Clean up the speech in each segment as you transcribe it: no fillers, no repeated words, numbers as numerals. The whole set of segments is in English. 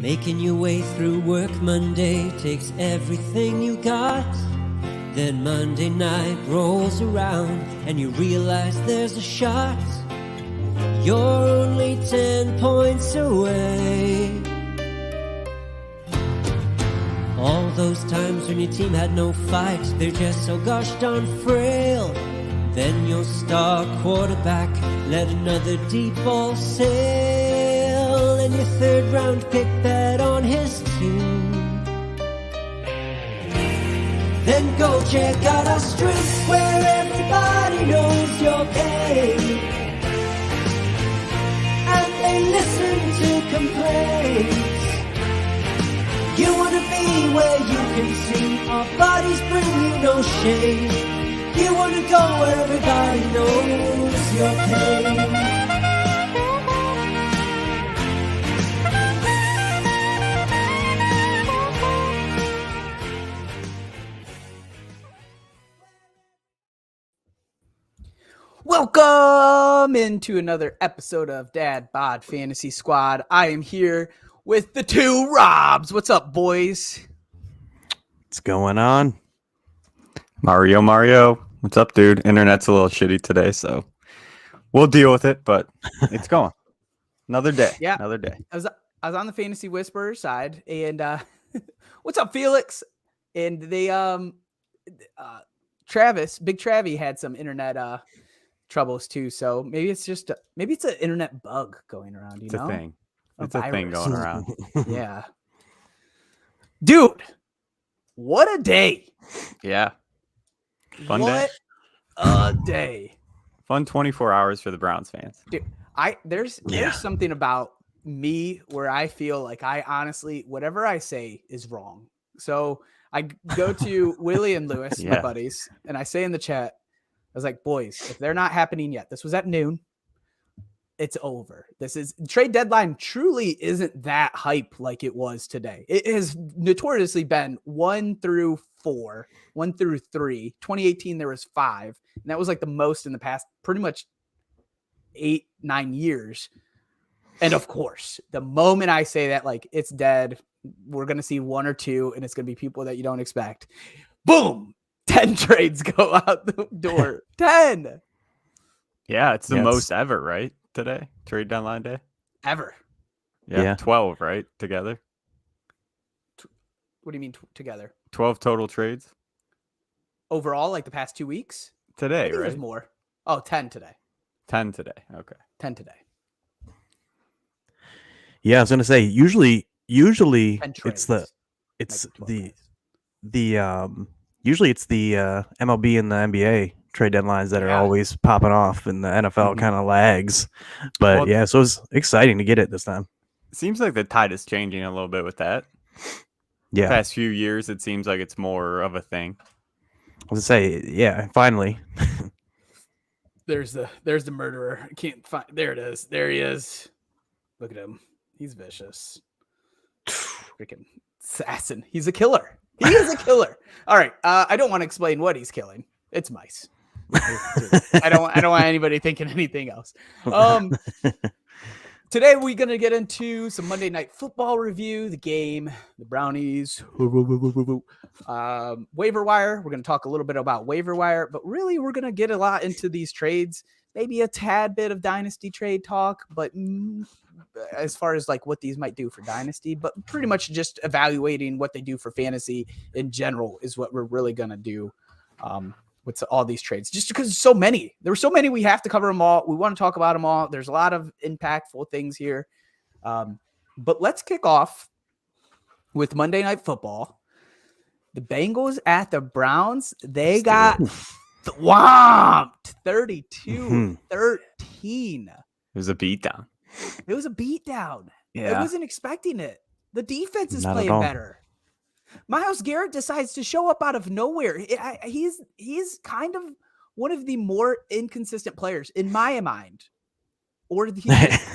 Making your way through work Monday takes everything you got. Then Monday night rolls around and you realize there's a shot. You're only 10 points away. All those times when your team had no fight, they're just so gosh darn frail. Then your star quarterback let another deep ball sail, and your third round pick bet on his team. Then go check out our streets where everybody knows your game, and they listen to complaints. You wanna be where you can see our bodies bring you no shame. You wanna go where everybody knows your pain. Welcome into another episode of Dad Bod Fantasy Squad. I am here with the two Robs. What's up, boys? What's going on? Mario. What's up, dude? Internet's a little shitty today, so we'll deal with it, but it's going. Another day. Yeah. Another day. I was on the Fantasy Whisperer side, and what's up, Felix? And they Travis, Big Travie had some internet troubles too, so maybe it's an internet bug going around, It's a thing. It's a thing virus. going around. Yeah. Dude, what a day. Yeah. Fun what day. A day. Fun 24 hours for the Browns fans. Dude, there's something about me where I feel like I honestly, whatever I say is wrong. So I go to Willie and Lewis, my buddies, and I say in the chat, I was like, boys, if they're not happening yet, this was at noon, it's over. This is trade deadline truly isn't that hype like it was today. It has notoriously been 1 through 4, 1 through 3. 2018, there was 5. And that was like the most in the past pretty much 8-9 years. And of course, the moment I say that, like, it's dead, we're going to see 1 or 2, and it's going to be people that you don't expect. Boom! 10 trades go out the door. 10! Yeah, it's the most ever, right? Today? Trade deadline day? Ever. Yeah. 12, right? Together? What do you mean together? 12 total trades? Overall, like the past 2 weeks? Today, right? There's more. Oh, 10 today. 10 today. Okay. 10 today. Yeah, I was gonna say usually usually it's the MLB and the NBA trade deadlines that are always popping off, and the NFL kind of lags. But so it's exciting to get it this time. Seems like the tide is changing a little bit with that. Yeah, the past few years it seems like it's more of a thing. I was gonna say, finally. There's the murderer. I can't find. There it is. There he is. Look at him. He's vicious. Freaking assassin. He's a killer. He is a killer. All right. I don't want to explain what he's killing. It's mice. I don't want anybody thinking anything else. Today we're going to get into some Monday Night Football review, the game, the Brownies, waiver wire. We're going to talk a little bit about waiver wire, but really we're going to get a lot into these trades, maybe a tad bit of dynasty trade talk, but as far as like what these might do for dynasty, but pretty much just evaluating what they do for fantasy in general is what we're really going to do with all these trades, just because so many. There were so many, we have to cover them all. We want to talk about them all. There's a lot of impactful things here. But let's kick off with Monday Night Football. The Bengals at the Browns. They got swamped 32-13. It was a beatdown. It was a beatdown. Yeah. I wasn't expecting it. The defense is Not playing at all. better. Myles Garrett decides to show up out of nowhere. He's kind of one of the more inconsistent players in my mind, or he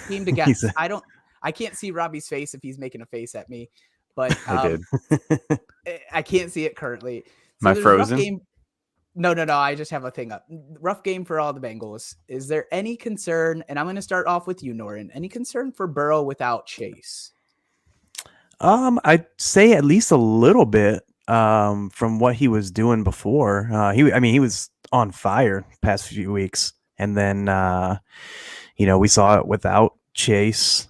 came to guess. I can't see Robbie's face if he's making a face at me, but I did. I can't see it currently. Am I frozen? Game. No. I just have a thing up. Rough game for all the Bengals. Is there any concern? And I'm going to start off with you, Norton. Any concern for Burrow without Chase? I'd say at least a little bit from what he was doing before. He was on fire past few weeks, and then we saw it without Chase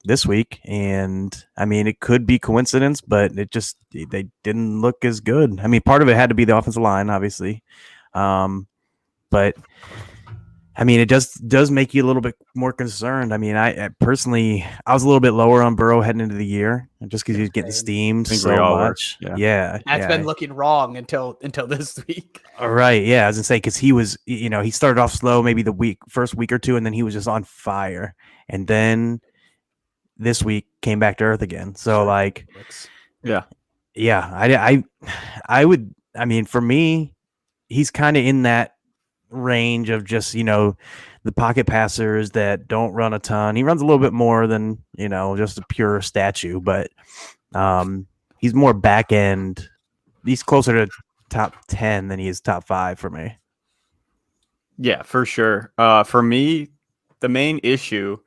this week, and I mean it could be coincidence, but they didn't look as good. I mean, part of it had to be the offensive line, obviously, but I mean, it does make you a little bit more concerned. I mean, I personally, I was a little bit lower on Burrow heading into the year just because he was getting steamed so much. Yeah. That's been looking wrong until this week. All right. Yeah. I was gonna say, because he was, he started off slow, maybe the first week or two, and then he was just on fire. And then this week came back to earth again. So yeah. I mean, for me, he's kind of in that range of just the pocket passers that don't run a ton. He runs a little bit more than just a pure statue, but he's more back end. He's closer to top 10 than he is top 5 for me. Yeah, for sure. For me, the main issue,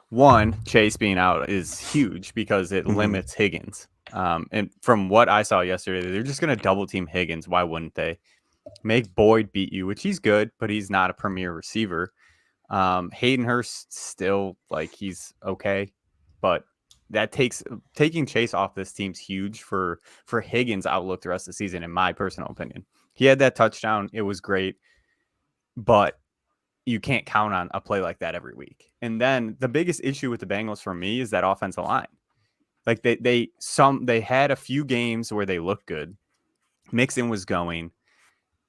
one, Chase being out is huge because it limits Higgins. And from what I saw yesterday, they're just going to double team Higgins. Why wouldn't they? Make Boyd beat you, which he's good, but he's not a premier receiver. Hayden Hurst still he's okay, but that taking Chase off this team's huge for Higgins' outlook the rest of the season, in my personal opinion. He had that touchdown, it was great, but you can't count on a play like that every week. And then the biggest issue with the Bengals for me is that offensive line. They had a few games where they looked good. Mixon was going.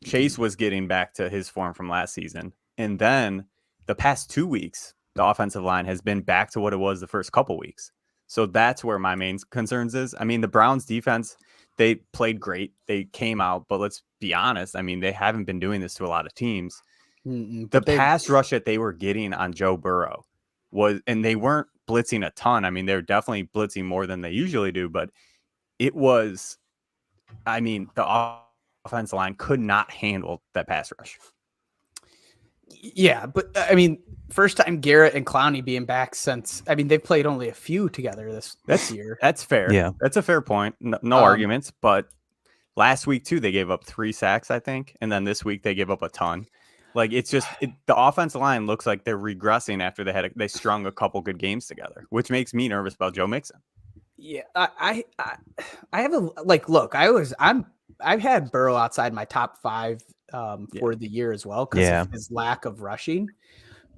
Chase was getting back to his form from last season. And then the past 2 weeks, the offensive line has been back to what it was the first couple weeks. So that's where my main concerns is. I mean, the Browns defense, they played great. They came out, but let's be honest. I mean, they haven't been doing this to a lot of teams. The pass rush that they were getting on Joe Burrow and they weren't blitzing a ton. I mean, they're definitely blitzing more than they usually do, but it was, I mean, the offensive line could not handle that pass rush. Yeah, but I mean, first time Garrett and Clowney being back since, I mean, they've played only a few together this year. That's fair. Yeah. That's a fair point. No arguments, but last week too, they gave up 3 sacks, I think. And then this week they gave up a ton. It's just the offensive line looks like they're regressing after they strung a couple good games together, which makes me nervous about Joe Mixon. Yeah. I have look, I've had Burrow outside my top 5 for the year as well because of his lack of rushing.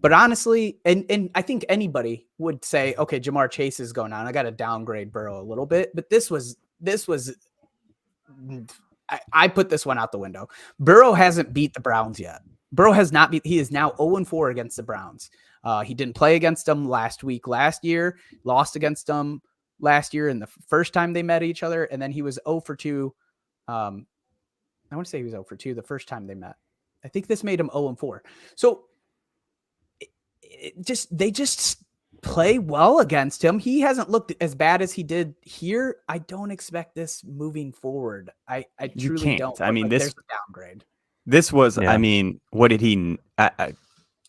But honestly, and I think anybody would say, okay, Jamar Chase is going on. I got to downgrade Burrow a little bit, but this was. I put this one out the window. Burrow hasn't beat the Browns yet. Burrow has not beat. He is now 0-4 against the Browns. He didn't play against them last year. Lost against them last year in the first time they met each other, and then he was 0-2. I want to say he was 0-2 the first time they met. I think this made him 0-4. So they just play well against him. He hasn't looked as bad as he did here. I don't expect this moving forward. I truly don't. I mean, there's a downgrade. This was, I mean, what did he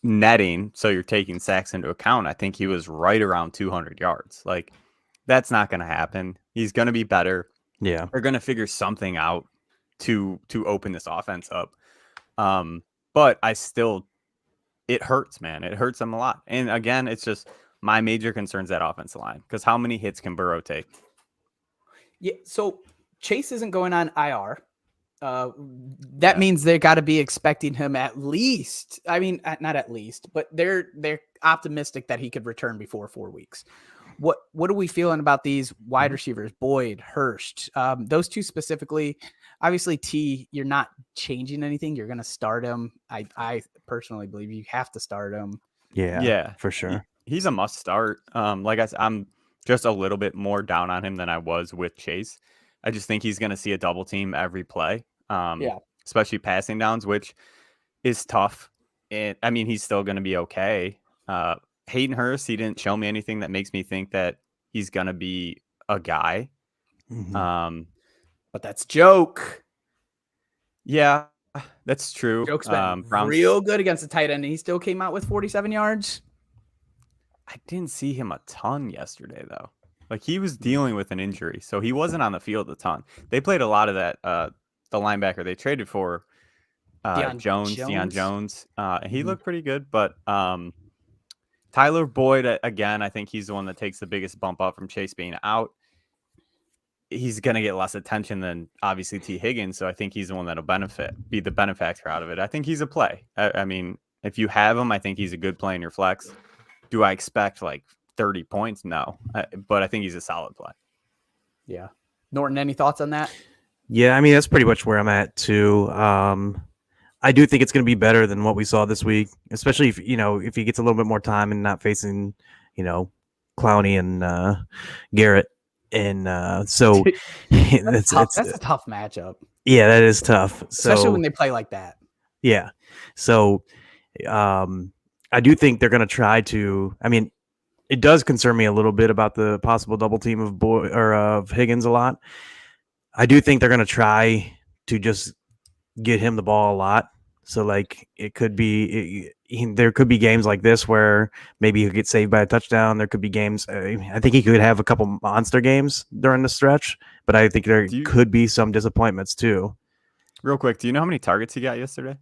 netting? So you're taking sacks into account. I think he was right around 200 yards. That's not going to happen. He's going to be better. Yeah. They're going to figure something out to open this offense up. But it hurts, man. It hurts them a lot. And again, it's just my major concern is that offensive line, because how many hits can Burrow take? Yeah. So Chase isn't going on IR. That means they got to be expecting him at least. I mean, not at least, but they're optimistic that he could return before 4 weeks. What are we feeling about these wide receivers? Boyd, Hurst, those two specifically. Obviously, T, you're not changing anything. You're going to start him. I personally believe you have to start him. Yeah, for sure. He's a must start. Like I said, I'm just a little bit more down on him than I was with Chase. I just think he's going to see a double team every play. Especially passing downs, which is tough. And I mean, he's still going to be okay. Hayden Hurst, he didn't show me anything that makes me think that he's going to be a guy. Mm-hmm. But that's Joke. Yeah, that's true. Joke's been real good against the tight end, and he still came out with 47 yards. I didn't see him a ton yesterday, though. Like he was dealing with an injury, so he wasn't on the field a ton. They played a lot of that. The linebacker they traded for, Deion Jones. He looked pretty good, but Tyler Boyd again. I think he's the one that takes the biggest bump up from Chase being out. He's going to get less attention than obviously T. Higgins, so I think he's the one that'll be the benefactor out of it. I think he's a play. I mean, if you have him, I think he's a good play in your flex. Do I expect like 30 points? No, but I think he's a solid play. Yeah. Norton, any thoughts on that? Yeah, I mean, that's pretty much where I'm at too. I do think it's going to be better than what we saw this week, especially if he gets a little bit more time and not facing, Clowney and Garrett. And so that's a tough matchup. Yeah, that is tough. Especially when they play like that. Yeah. So I do think they're going to try to, I mean, it does concern me a little bit about the possible double team of Higgins a lot. I do think they're going to try to just get him the ball a lot. So like it could be, there could be games like this where maybe he'll get saved by a touchdown. There could be games. I think he could have a couple monster games during the stretch, but I think there could be some disappointments too. Real quick, do you know how many targets he got yesterday?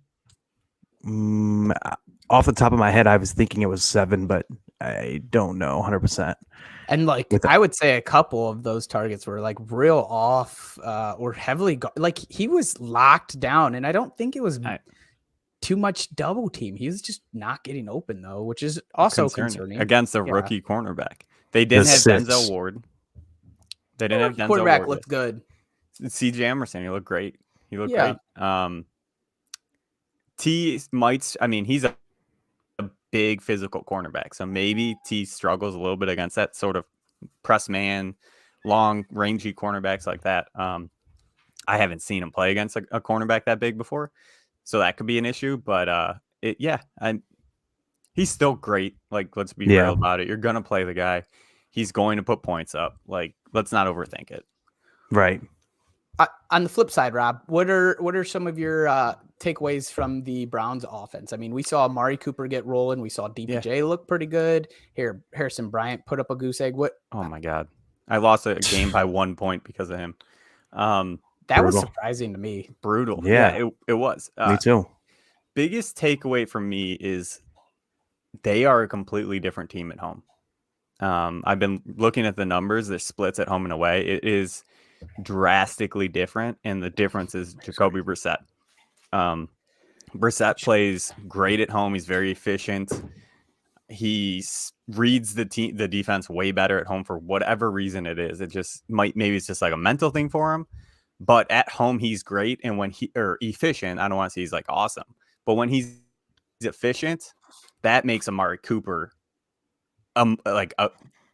Off the top of my head, I was thinking it was 7, but I don't know 100%. And I would say a couple of those targets were like real off or heavily like he was locked down, and I don't think it was too much double team. He was just not getting open though, which is also concerning against a rookie cornerback. They didn't have Denzel Ward. They didn't have Denzel quarterback Ward. Looked good. CJ Emerson, he looked great. Great. T might. I mean, he's a big physical cornerback, so maybe T struggles a little bit against that sort of press man, long rangy cornerbacks like that. I haven't seen him play against a cornerback that big before, so that could be an issue. But he's still great. Like, let's be real about it. You're gonna play the guy. He's going to put points up. Like, let's not overthink it. Right. On the flip side, Rob, what are some of your takeaways from the Browns offense? I mean, we saw Amari Cooper get rolling. We saw DPJ look pretty good. Here, Harrison Bryant put up a goose egg. What? Oh my God, I lost a game by 1 point because of him. That was surprising to me. Brutal. Yeah, it was. Me too. Biggest takeaway from me is they are a completely different team at home. I've been looking at the numbers. Their splits at home and away. It is drastically different, and the difference is Jacoby Brissett. Brissett plays great at home. He's very efficient. He reads the defense way better at home for whatever reason it is. It just maybe it's just like a mental thing for him. But at home he's great, and when efficient, I don't want to say he's like awesome, but when he's efficient, that makes Amari Cooper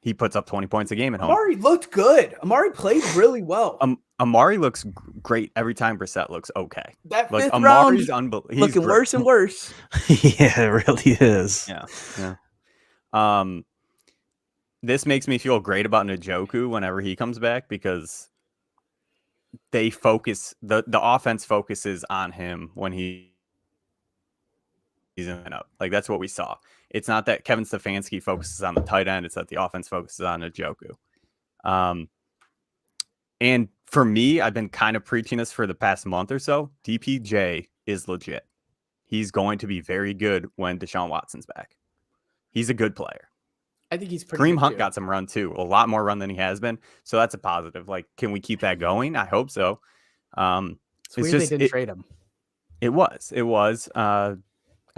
he puts up 20 points a game at home. Amari looked good. Amari played really well. Amari looks great every time Brissett looks okay. That fifth round, he's looking great. worse and worse. Yeah, it really is. Yeah. This makes me feel great about Njoku whenever he comes back, because they focus the offense focuses on him when he's in up. Like, that's what we saw. It's not that Kevin Stefanski focuses on the tight end. It's that the offense focuses on Njoku. And for me, I've been kind of preaching this for the past month or so. DPJ is legit. He's going to be very good when Deshaun Watson's back. He's a good player. I think he's pretty Kareem good Hunt too. got some run too, a lot more run than he has been. So that's a positive. Like, can we keep that going? I hope so. It's weird they didn't trade him. It was.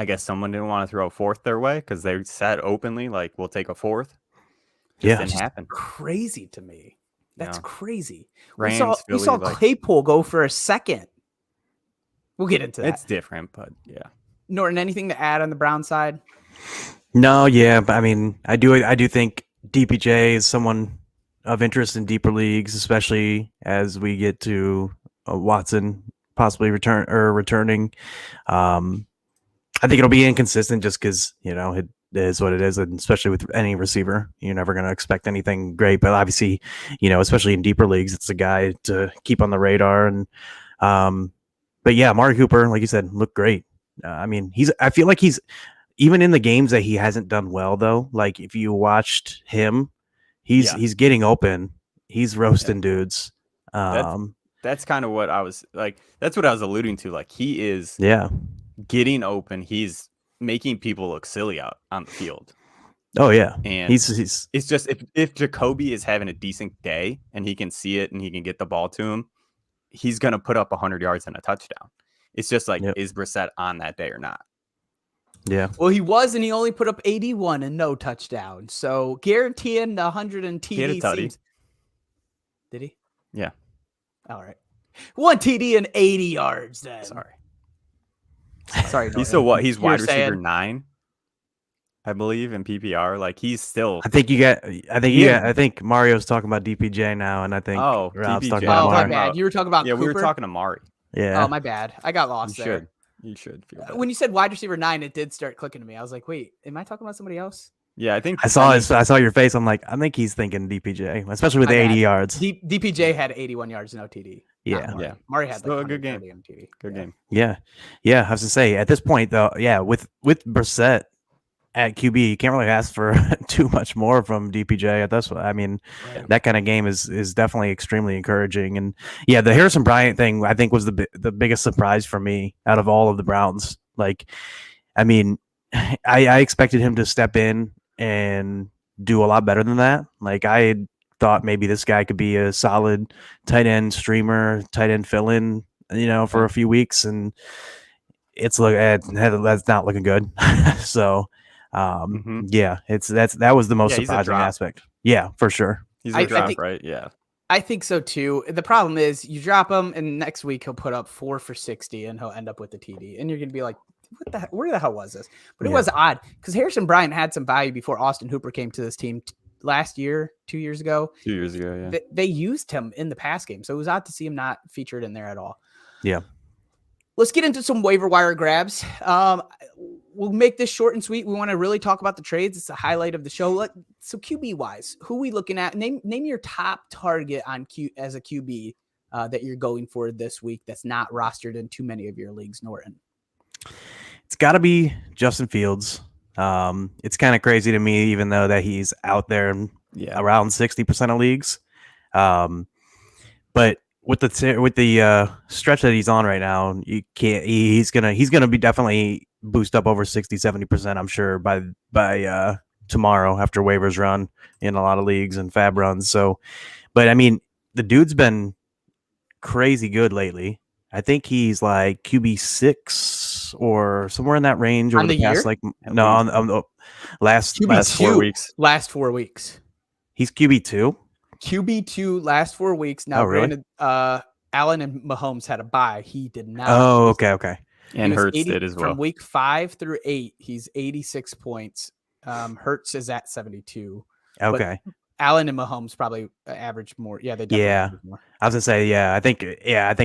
I guess someone didn't want to throw a fourth their way because they said openly, like, we'll take a fourth. Didn't happen. Crazy to me. That's crazy. Rams, we saw Claypool go for a second. We'll get into that. It's different, but yeah. Norton, anything to add on the Brown side? No, yeah, but I mean, I do think DPJ is someone of interest in deeper leagues, especially as we get to Watson possibly returning. I think it'll be inconsistent just because, it is what it is. And especially with any receiver, you're never going to expect anything great. But obviously, especially in deeper leagues, it's a guy to keep on the radar. And but yeah, Amari Cooper, like you said, looked great. I mean, I feel like he's even in the games that he hasn't done well, though. Like, if you watched him, He's getting open. He's roasting dudes. That's kind of what I was like. That's what I was alluding to. Like he is getting open. He's making people look silly out on the field. Oh yeah, and it's just if Jacoby is having a decent day and he can see it and he can get the ball to him, he's gonna put up 100 yards and a touchdown. It's just like, is Brissett on that day or not? Yeah. Well, he was, and he only put up 81 and no touchdown. So guaranteeing the 100 and TD seems. Did he? Yeah. All right. 1 TD and 80 yards. Then sorry. Norton. He's still what? He's wide receiver 9, I believe, in PPR. Like he's still. I think Mario's talking about DPJ now, and I think Rob's DPJ. talking about my Mario. bad. You were talking about Cooper? We were talking to Mari. Yeah. Oh, my bad. I got lost there. You should feel bad. When you said wide receiver 9, it did start clicking to me. I was like, wait, am I talking about somebody else? Yeah, I think I saw your face. I'm like, I think he's thinking DPJ, especially with the 80 yards. DPJ had 81 yards, no TD. Yeah. Mari had like a good game. TD. Good game. Yeah. I was to say at this point though, with Brissett at QB, you can't really ask for too much more from DPJ at this. I mean, that kind of game is definitely extremely encouraging. And yeah, the Harrison Bryant thing I think was the biggest surprise for me out of all of the Browns. Like, I mean, I expected him to step in and do a lot better than that. Like I thought maybe this guy could be a solid tight end streamer, tight end fill-in, for a few weeks, and that's not looking good. So, that was the most surprising aspect. Yeah, for sure. He's a drop, right? Yeah. I think so too. The problem is you drop him, and next week he'll put up 4 for 60, and he'll end up with the TD, and you're gonna be like, where the hell was this? But it was odd because Harrison Bryant had some value before Austin Hooper came to this team last year, 2 years ago. 2 years ago, yeah. They used him in the pass game, so it was odd to see him not featured in there at all. Yeah. Let's get into some waiver wire grabs. We'll make this short and sweet. We want to really talk about the trades. It's the highlight of the show. So QB wise, who are we looking at? Name your top target on as a QB that you're going for this week that's not rostered in too many of your leagues, Norton. It's got to be Justin Fields. It's kind of crazy to me, even though that he's out there around 60% of leagues. But with the stretch that he's on right now, you can't. He's gonna be definitely boost up over 60-70%. I'm sure by tomorrow after waivers run in a lot of leagues and fab runs. So, but I mean, the dude's been crazy good lately. I think he's like QB6 or somewhere in that range over the past on the last 4 weeks. Last 4 weeks. He's QB2. QB2 last 4 weeks. Now, granted, Allen and Mahomes had a bye. He did not. Oh, okay. And Hurts did as well. From week 5 through 8, he's 86 points. Hurts is at 72. Okay. But Allen and Mahomes probably average more. Yeah, they definitely average more. I was gonna say, I think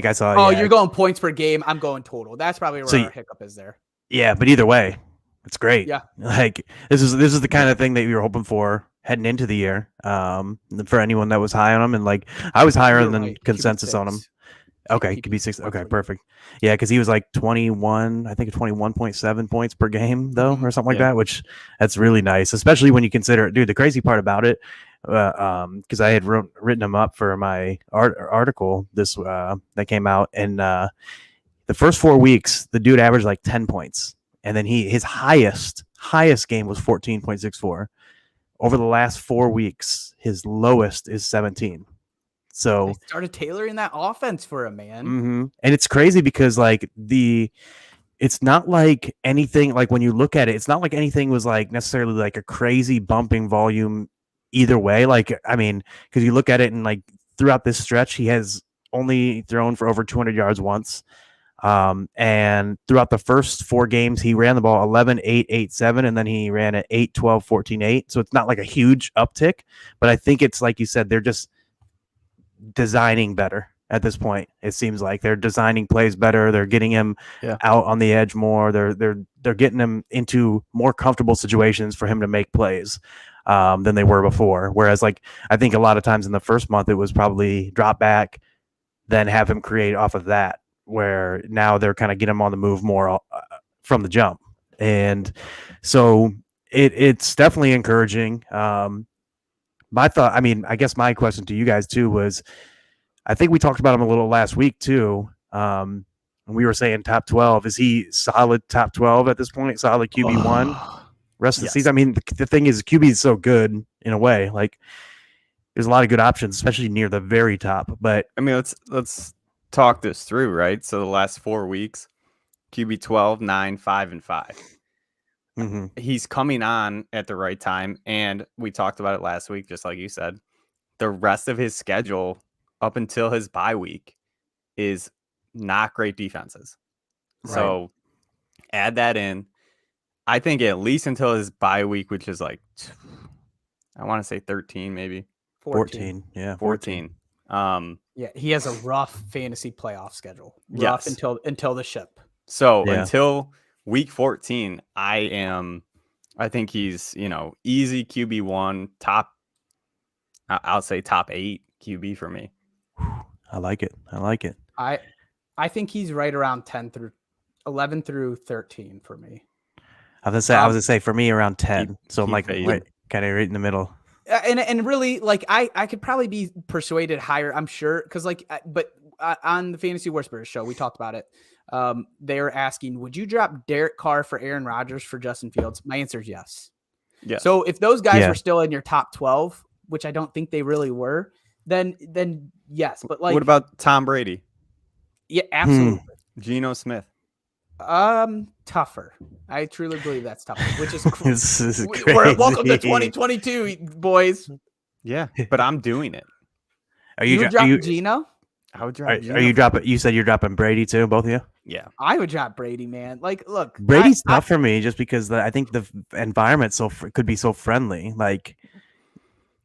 I saw. Oh, you're going points per game. I'm going total. That's probably where our hiccup is there. Yeah, but either way, it's great. Yeah, like this is the kind of thing that you were hoping for heading into the year. For anyone that was high on him, and like I was higher than consensus on him. Okay, could be 6. Okay, perfect. Yeah, because he was like 21, I think 21.7 points per game though, or something like that, which that's really nice, especially when you consider, dude, the crazy part about it, because I had written him up for my article that came out, and the first 4 weeks, the dude averaged like 10 points, and then his highest game was 14.64. Over the last 4 weeks, his lowest is 17. So they started tailoring that offense for him, man. Mm-hmm. And it's crazy because like it's not like anything, like when you look at it, it's not like anything was like necessarily like a crazy bumping volume either way. Like, I mean, because you look at it and like throughout this stretch, he has only thrown for over 200 yards once. And throughout the first 4 games, he ran the ball 11, 8, 8, 7, and then he ran at 8, 12, 14, 8. So it's not like a huge uptick, but I think it's like you said, they're just designing better at this point. It seems like they're designing plays better. They're getting him out on the edge more. They're getting him into more comfortable situations for him to make plays than they were before. Whereas like I think a lot of times in the first month it was probably drop back, then have him create off of that. Where now they're kind of getting him on the move more from the jump, and so it's definitely encouraging. my thought, I mean, I guess my question to you guys too was, I think we talked about him a little last week too. And we were saying top 12. Is he solid top 12 at this point? Solid QB1 rest of the season? I mean, the thing is, QB is so good in a way. Like, there's a lot of good options, especially near the very top. But I mean, let's talk this through, right? So the last 4 weeks, QB 12, 9, 5, and 5. He's coming on at the right time, and we talked about it last week, just like you said. The rest of his schedule up until his bye week is not great defenses. Right. So add that in. I think at least until his bye week, which is like, I want to say 13, maybe 14. Yeah, 14. Yeah, he has a rough fantasy playoff schedule. Rough until the ship. So until week 14, I think he's, easy QB1, I'll say top 8 QB for me. I like it. I think he's right around 11 through 13 for me. I was gonna say for me around 10. So I'm like kind of right in the middle. And really, like, I could probably be persuaded higher, I'm sure, because but on the Fantasy Whisperers show, we talked about it. They were asking, would you drop Derek Carr for Aaron Rodgers for Justin Fields? My answer is yes. Yeah. So if those guys were still in your top 12, which I don't think they really were, then yes. But like, what about Tom Brady? Yeah, absolutely. Geno Smith. Tougher. I truly believe that's tougher, which is we're welcome to 2022, boys. Yeah, but I'm doing it. You would drop Geno? I would drop Geno. Are you dropping? You said you're dropping Brady too, both of you? Yeah. I would drop Brady, man. Like, look. Brady's tough for me just because I think the environment could be so friendly. Like,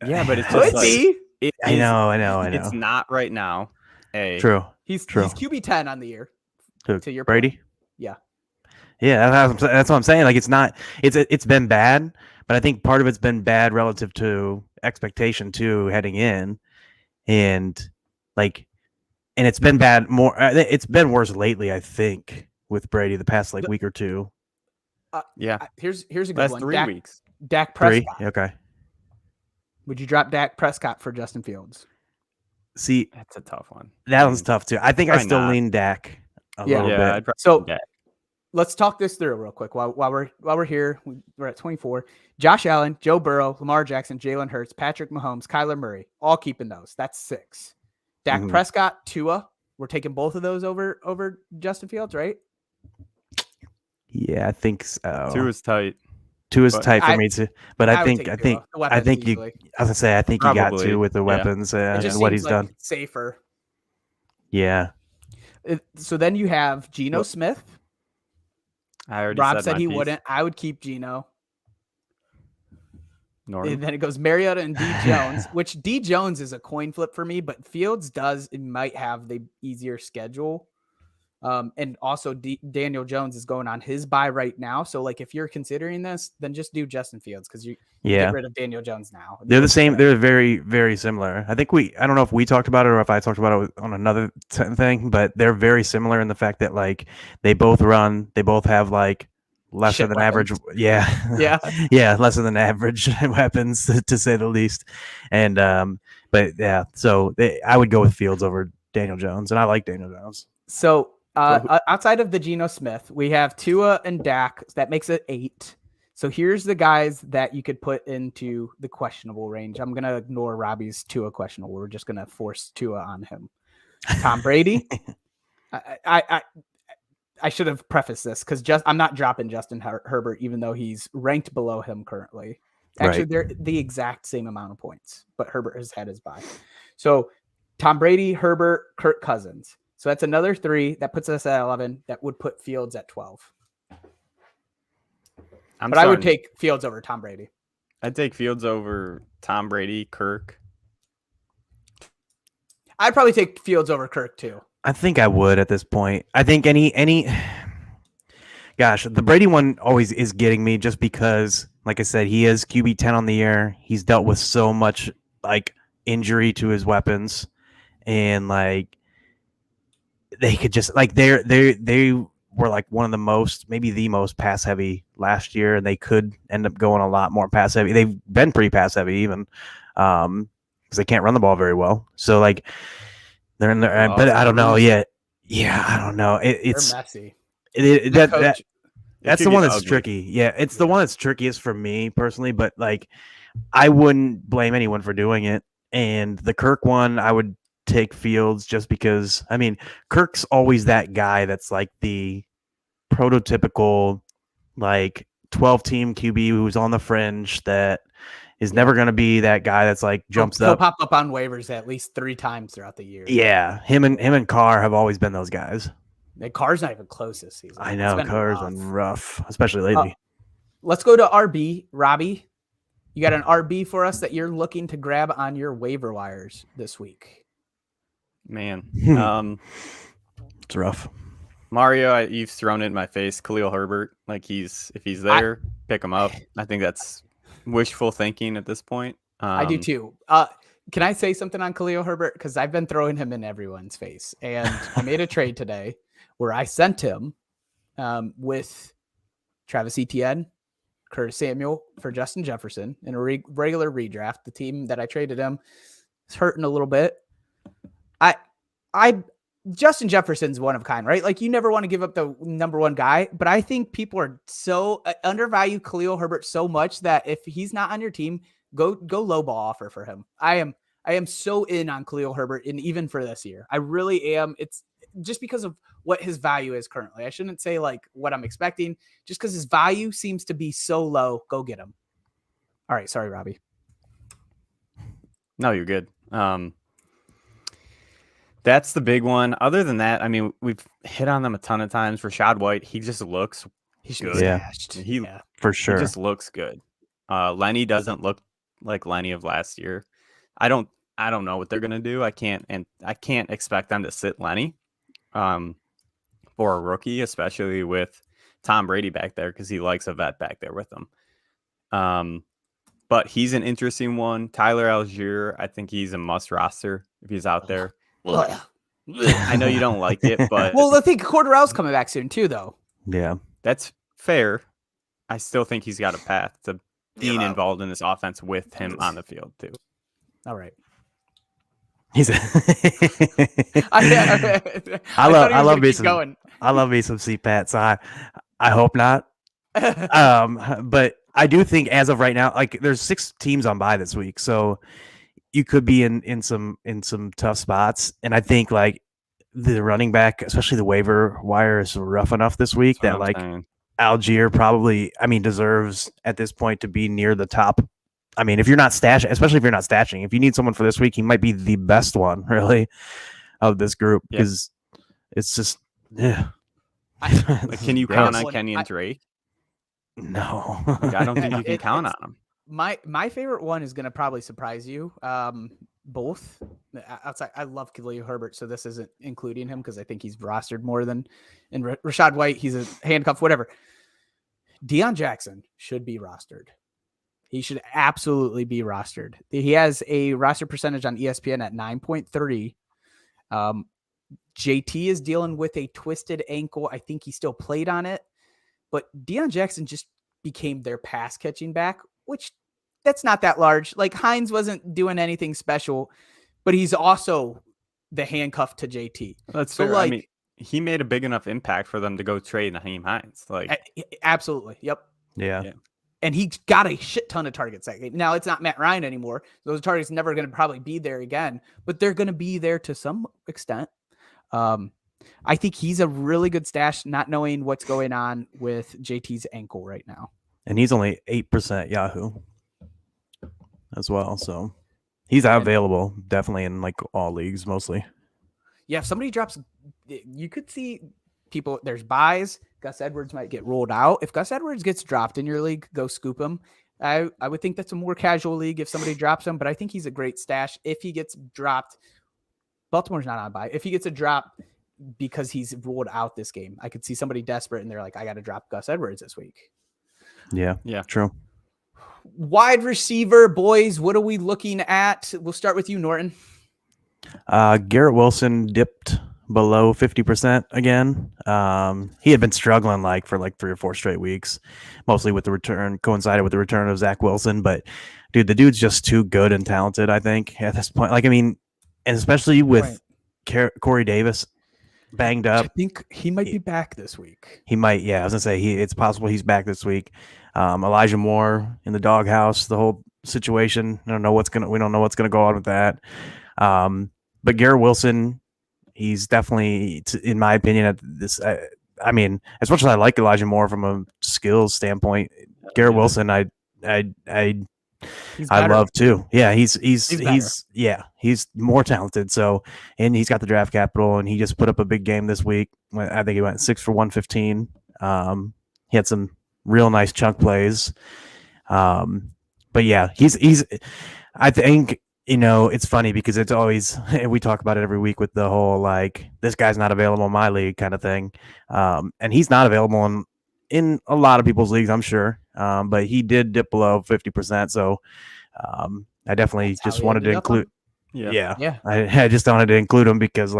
yeah, but it's could just be. I know. It's not right now. True. He's QB 10 on the year. To your Brady? Point. Yeah. Yeah, that's what I'm saying. Like, it's been bad, but I think part of it's been bad relative to expectation too heading in, and it's been bad more. It's been worse lately, I think, with Brady the past week or two. Here's a good last one. 3 weeks. Dak Prescott. 3? Okay. Would you drop Dak Prescott for Justin Fields? See, that's a tough one. That one's tough too. I think I still lean Dak a little bit. So let's talk this through real quick while we're here. We're at 24. Josh Allen, Joe Burrow, Lamar Jackson, Jalen Hurts, Patrick Mahomes, Kyler Murray, all keeping those. That's 6. Dak Prescott, Tua. We're taking both of those over Justin Fields, right? Yeah, I think so. Tua's tight. Tight for me too. But I think you. I think you got to with the weapons and what he's done. Safer. Yeah. So then you have Geno Smith. I already Rob said he wouldn't. I would keep Geno. Norton. And then it goes Mariota and D Jones, which D Jones is a coin flip for me, but Fields might have the easier schedule. And also Daniel Jones is going on his bye right now. So like, if you're considering this, then just do Justin Fields because you get rid of Daniel Jones now. They're the same. They're very, very similar. I think I don't know if we talked about it or if I talked about it on another thing, but they're very similar in the fact that like they both have like lesser than average. Yeah. Lesser than average weapons to say the least. And, but yeah, so I would go with Fields over Daniel Jones, and I like Daniel Jones. So, outside of the Geno Smith, we have Tua and Dak. That makes it 8. So here's the guys that you could put into the questionable range. I'm going to ignore Robbie's Tua questionable. We're just going to force Tua on him. Tom Brady. I should have prefaced this because I'm not dropping Justin Herbert, even though he's ranked below him currently. Actually, they're the exact same amount of points, but Herbert has had his bye. So Tom Brady, Herbert, Kirk Cousins. So that's another 3. That puts us at 11. That would put Fields at 12. I would take Fields over Tom Brady. I'd take Fields over Tom Brady, Kirk. I'd probably take Fields over Kirk too. I think I would at this point. I think gosh, the Brady one always is getting me just because, like I said, he is QB 10 on the year. He's dealt with so much like injury to his weapons, and like they could just like they were like one of the most, maybe the most pass heavy last year, and they could end up going a lot more pass heavy. They've been pretty pass heavy even. because they can't run the ball very well. So like they're in there, Oh, but I don't know Bruce. yet. Yeah, I don't know. It's They're messy. That's the one that's tricky. Yeah, it's the one that's trickiest for me personally. But like, I wouldn't blame anyone for doing it. And the Kirk one, I would take Fields just because. I mean, Kirk's always that guy that's like the prototypical like 12-team QB who's on the fringe that is never going to be that guy that's like jumps He'll up. pop up on waivers at least 3 times throughout the year. Yeah, him and Carr have always been those guys. Carr's not even close this season. I know Carr's been rough, especially lately. Let's go to RB. Robbie, you got an RB for us that you're looking to grab on your waiver wires this week. Man, it's rough. Mario, you've thrown it in my face. Khalil Herbert, like if he's there, pick him up. I think that's wishful thinking at this point. I do too. Can I say something on Khalil Herbert? Because I've been throwing him in everyone's face. And I made a trade today where I sent him with Travis Etienne, Curtis Samuel for Justin Jefferson in a regular redraft. The team that I traded him is hurting a little bit. Justin Jefferson's one of a kind, right? Like you never want to give up the number one guy, but I think people are so undervalue Khalil Herbert so much that if he's not on your team, go low ball offer for him. I am so in on Khalil Herbert, and even for this year, I really am. It's just because of what his value is currently. I shouldn't say like what I'm expecting, just because his value seems to be so low. Go get him. All right, sorry, Robbie. No, you're good. That's the big one. Other than that, I mean, we've hit on them a ton of times. Rashad White, he just looks good. Yeah, for sure. He just looks good. Lenny doesn't look like Lenny of last year. I don't know what they're gonna do. I can't expect them to sit Lenny for a rookie, especially with Tom Brady back there, because he likes a vet back there with him. But he's an interesting one. Tyler Algier, I think he's a must roster if he's out there. I know you don't like it, but I think Cordarrelle's coming back soon too, though. Yeah, that's fair. I still think he's got a path to being involved in this offense with him on the field too. All right. I love me some CPAT. So I hope not. But I do think as of right now, like there's 6 teams on bye this week, so you could be in some tough spots. And I think like the running back, especially the waiver wire, is rough enough this week that like Algier probably, deserves at this point to be near the top. I mean, if you're not stashing, especially if you're not stashing, if you need someone for this week, he might be the best one really of this group because it's just, yeah. Can you count on Kenny and Drake? No, I don't think you can count on them. My favorite one is going to probably surprise you. Both outside. I love Khalil Herbert, so this isn't including him because I think he's rostered more than in Rashad White. He's a handcuff, whatever. Deion Jackson should be rostered. He should absolutely be rostered. He has a roster percentage on ESPN at 9.3. JT is dealing with a twisted ankle. I think he still played on it, but Deion Jackson just became their pass catching back, which that's not that large. Like Hines wasn't doing anything special, but he's also the handcuff to JT. That's so fair. Like, I mean, he made a big enough impact for them to go trade Naheem Hines. Like, absolutely. Yep. Yeah. And he got a shit ton of targets. Now it's not Matt Ryan anymore. Those targets never going to probably be there again, but they're going to be there to some extent. I think he's a really good stash, not knowing what's going on with JT's ankle right now. And he's only 8% Yahoo as well. So he's available definitely in like all leagues mostly. Yeah. If somebody drops, you could see people, there's buys. Gus Edwards might get rolled out. If Gus Edwards gets dropped in your league, go scoop him. I would think that's a more casual league if somebody drops him, but I think he's a great stash. If he gets dropped, Baltimore's not on bye. If he gets a drop because he's ruled out this game, I could see somebody desperate and they're like, I got to drop Gus Edwards this week. Yeah, true. Wide receiver, boys, what are we looking at? We'll start with you, Norton. Garrett Wilson dipped below 50% again. He had been struggling for 3 or 4 straight weeks, mostly with the return, coincided with the return of Zach Wilson. But dude, the dude's just too good and talented, I think, at this point. And especially with Corey Davis banged up. I think he might be back this week. He might, yeah. I was gonna say it's possible he's back this week. Elijah Moore in the doghouse, the whole situation. We don't know what's gonna go on with that. But Garrett Wilson, he's definitely, in my opinion, at this. I mean, as much as I like Elijah Moore from a skills standpoint, Garrett Wilson, I love too. Yeah, he's more talented. So, and he's got the draft capital, and he just put up a big game this week. I think he went 6 for 115. He had some real nice chunk plays. But yeah, he's. I think, it's funny because it's always, we talk about it every week with the whole this guy's not available in my league kind of thing, and he's not available in a lot of people's leagues, I'm sure. But he did dip below 50%. So I definitely just wanted to include. Yeah. I just wanted to include him because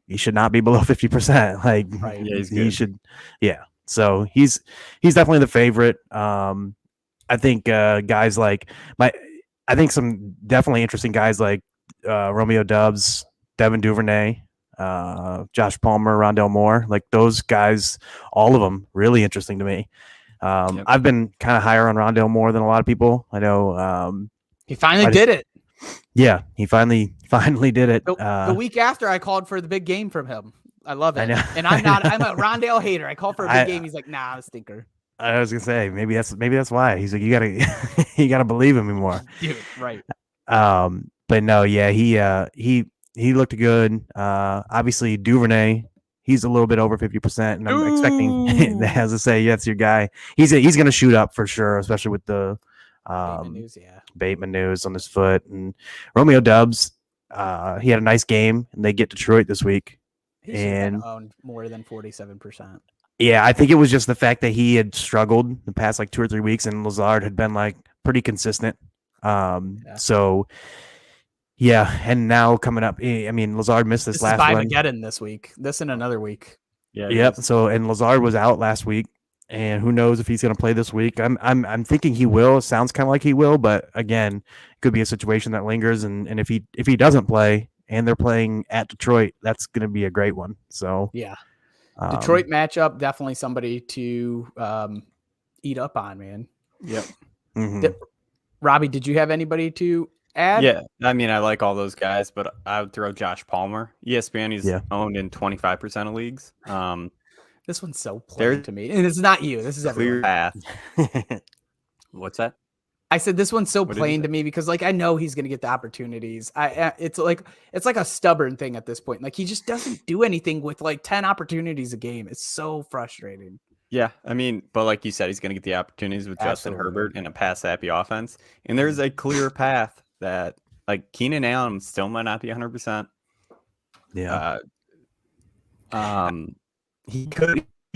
he should not be below 50%. Right. Yeah, he should. Yeah. So he's definitely the favorite. I think guys I think some definitely interesting guys like Romeo Doubs, Devin Duvernay, Josh Palmer, Rondell Moore, those guys, all of them really interesting to me. I've been kind of higher on Rondell Moore than a lot of people. I know. He finally did it. Yeah, he finally did it. The week after, I called for the big game from him. I love it. I know. And I'm a Rondell hater. I called for a big game. He's like, nah, I'm a stinker. I was gonna say maybe that's why he's like, you gotta believe him more. Dude, right. But no, yeah, he looked good. Obviously Duvernay, he's a little bit over 50%, and I'm expecting, as I say, that's your guy. He's gonna shoot up for sure, especially with the Bateman news on his foot. And Romeo Doubs, he had a nice game, and they get Detroit this week. He should have owned more than 47%. Yeah, I think it was just the fact that he had struggled the past 2 or 3 weeks, and Lazard had been pretty consistent. So yeah, and now coming up, I mean, Lazard missed this last one. This week, this and another week. Yeah. Yep. So, and Lazard was out last week, and who knows if he's going to play this week? I'm thinking he will. It sounds kind of like he will, but again, it could be a situation that lingers, and if he doesn't play, and they're playing at Detroit, that's going to be a great one. So yeah. Detroit matchup, definitely somebody to eat up on, man. Yep. Mm-hmm. Robbie, did you have anybody to add? Yeah, I mean, I like all those guys, but I would throw Josh Palmer. ESPN, he's owned in 25% of leagues. This one's so plain to me, and it's not you. This is clear path. What's that? I said this one's so plain to me because I know he's going to get the opportunities. It's like a stubborn thing at this point. He just doesn't do anything with 10 opportunities a game. It's so frustrating. Yeah, I mean, but like you said, he's going to get the opportunities with Justin Herbert in a pass-happy offense. And there's a clear path that Keenan Allen still might not be 100%. Yeah. He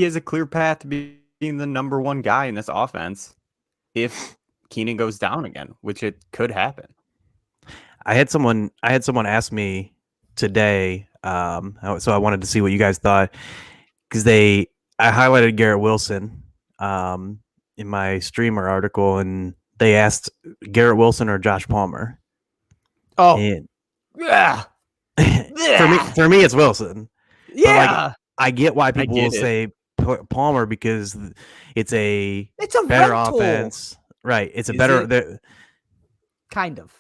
has a clear path to being the number one guy in this offense if Keenan goes down again, which it could happen. I had someone ask me today, so I wanted to see what you guys thought, because I highlighted Garrett Wilson in my streamer article, and they asked Garrett Wilson or Josh Palmer. Oh, and yeah. for me, it's Wilson. Yeah, but I get why people will say Palmer because it's a better rental. Offense. Right. It's better. Kind of.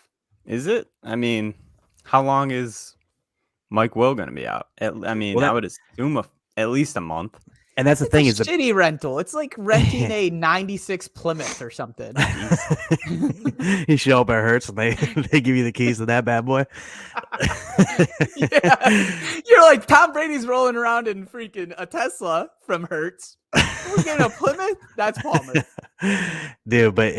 Is it? I mean, how long is Mike Will going to be out? I would assume at least a month. And that's the thing is shitty rental. It's like renting a 96 Plymouth or something. You show up at Hertz and they give you the keys to that bad boy. Yeah. You're like, Tom Brady's rolling around in freaking a Tesla from Hertz. We're getting a Plymouth? That's Palmer. Dude, but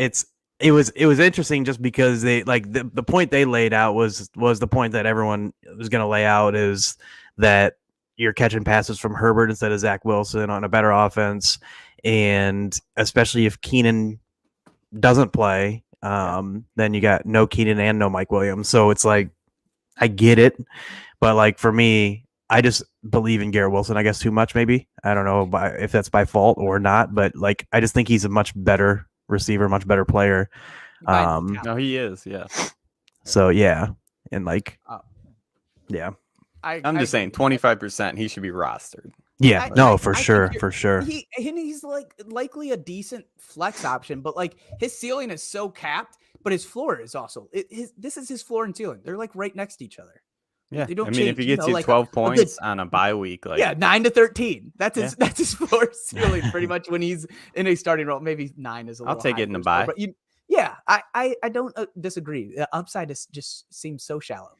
it was interesting just because they the point they laid out was the point that everyone was going to lay out, is that you're catching passes from Herbert instead of Zach Wilson on a better offense. And especially if Keenan doesn't play, then you got no Keenan and no Mike Williams. So it's I get it. But for me, I just believe in Garrett Wilson, I guess, too much, maybe. I don't know if that's by fault or not, but like I just think he's a much better receiver, much better player. No, he is, yeah. So yeah. And like yeah. I'm just saying 25% he should be rostered. Yeah, for sure. He's like likely a decent flex option, but like his ceiling is so capped, but his floor is also this is his floor and ceiling. They're like right next to each other. Yeah, they don't I mean, change, if he gets you 12 points on a bye week, like 9 to 13, that's his floor ceiling pretty much when he's in a starting role. Maybe 9 is a little. I'll take it in a bye. But I don't disagree. The upside just seems so shallow.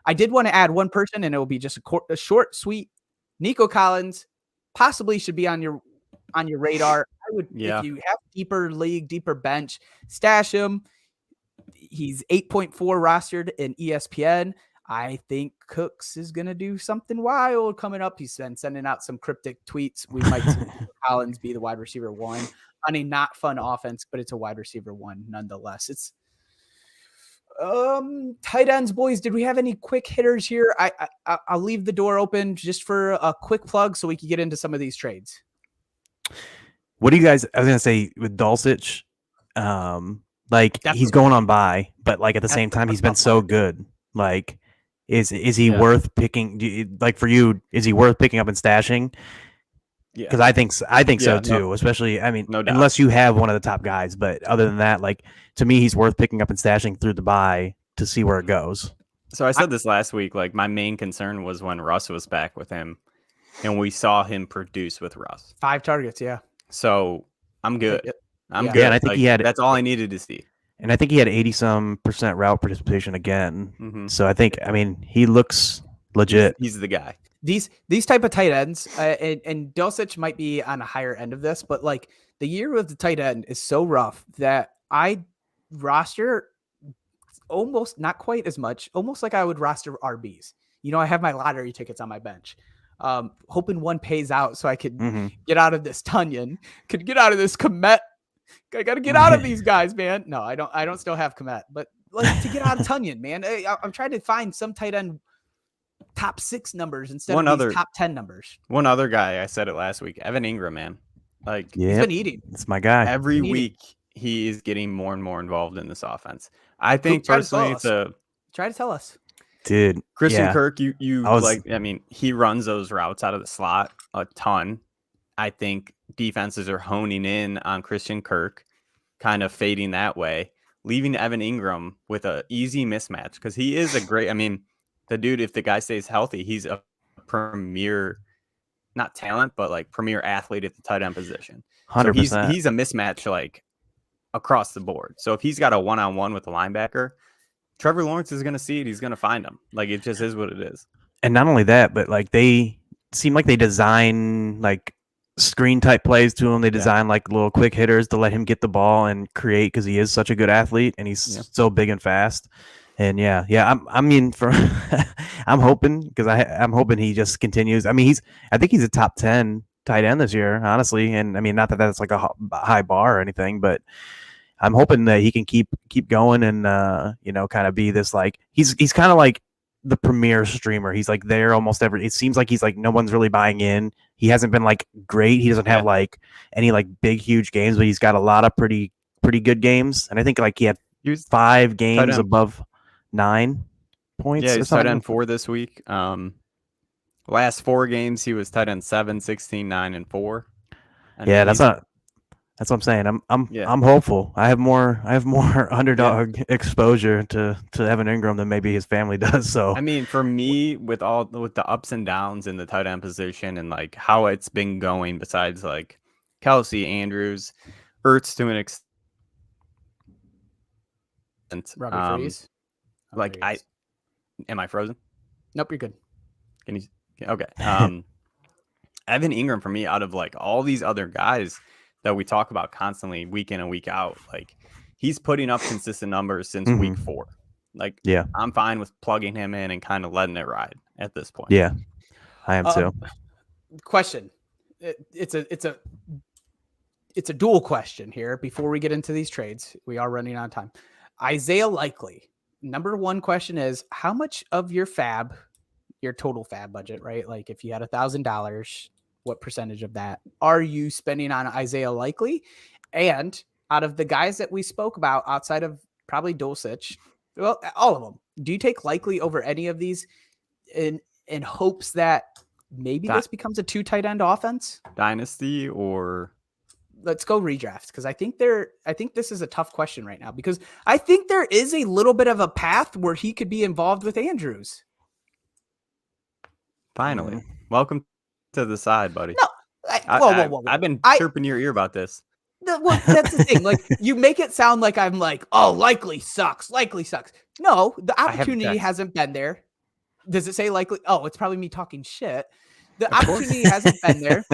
I did want to add one person, and it will be just a short, sweet. Nico Collins possibly should be on your radar. I would, if you have deeper bench, stash him. He's 8.4 rostered in ESPN. I think Cooks is going to do something wild coming up. He's been sending out some cryptic tweets. We might see Collins be the wide receiver 1 on a not fun offense, but it's a wide receiver 1 nonetheless. It's tight ends, boys. Did we have any quick hitters here? I'll leave the door open just for a quick plug so we can get into some of these trades. What do you guys? I was gonna say with Dulcich, definitely. He's going on bye, but like at the same time, he's been so good. Like, is he worth picking? Like for you, is he worth picking up and stashing? Yeah, because I think so too. Especially, I mean, unless you have one of the top guys, but other than that, like to me, he's worth picking up and stashing through the bye to see where it goes. So I said this last week. Like my main concern was when Russ was back with him, and we saw him produce with Russ. 5 targets, yeah. So I'm good. I'm good. Yeah, and I think that's all I needed to see. And I think he had 80% route participation again. Mm-hmm. So I think, I mean, he looks legit. He's the guy. These type of tight ends, and Dulcich might be on a higher end of this, but like the year with the tight end is so rough that I roster almost not quite as much, almost like I would roster RBs. You know, I have my lottery tickets on my bench, hoping one pays out so I could get out of this Tunyon, could get out of this Komet. I got to get out of these guys, man. No, I don't still have Komet, but like to get out of Tunyon, man. I'm trying to find some tight end top 6 numbers instead of these top 10 numbers. One other guy, I said it last week, Evan Ingram, man. Like he's been eating. It's my guy. Every week he is getting more and more involved in this offense. I think personally try to tell us. Dude, Christian Kirk, I mean, he runs those routes out of the slot a ton. I think defenses are honing in on Christian Kirk, kind of fading that way, leaving Evan Ingram with an easy mismatch because he is a great, I mean, the dude, if the guy stays healthy, he's a premier, not talent, but like premier athlete at the tight end position. 100%. So he's a mismatch like across the board. So if he's got a one-on-one with the linebacker, Trevor Lawrence is going to see it. He's going to find him. Like it just is what it is. And not only that, but like they seem like they design like screen type plays to him. They design like little quick hitters to let him get the ball and create because he is such a good athlete and he's so big and fast. And I'm hoping because I'm hoping he just continues. I mean, I think he's a top 10 tight end this year, honestly. And I mean, not that that's like a high bar or anything, but I'm hoping that he can keep going and kind of be this like he's kind of like the premier streamer. He's like there almost it seems like he's like no one's really buying in. He hasn't been like great. He doesn't have like any like big huge games, but he's got a lot of pretty good games. And I think like he had 5 games above 9 points. Yeah, he's tight end 4 this week. Last 4 games he was tight end 7, 16, 9, and 4. That's what I'm saying. I'm hopeful. I have more underdog exposure to Evan Ingram than maybe his family does. So I mean, for me, with the ups and downs in the tight end position and like how it's been going, besides like Kelsey, Andrews, Ertz to an extent, Robbie freeze. Like am I frozen? Nope, you're good. Can you? Okay. Evan Ingram for me, out of like all these other guys that we talk about constantly week in and week out, like he's putting up consistent numbers since week 4. Like, I'm fine with plugging him in and kind of letting it ride at this point. Yeah, I am too. Question. It's a dual question here before we get into these trades. We are running out of time. Isaiah Likely. Number 1 question is, how much of your fab your total fab budget, right? Like if you had $1,000, what percentage of that are you spending on Isaiah Likely? And out of the guys that we spoke about outside of probably Dulcich, well, all of them, do you take Likely over any of these in hopes that maybe this becomes a 2 tight end offense? Dynasty or let's go redraft, because I think this is a tough question right now, because I think there is a little bit of a path where he could be involved with Andrews. Finally. Welcome to the side, buddy. No, whoa. I've been chirping your ear about this. Well, that's the thing. Like, you make it sound like I'm like, oh, Likely sucks. No, the opportunity hasn't been there. Does it say Likely? Oh, it's probably me talking shit. The opportunity hasn't been there.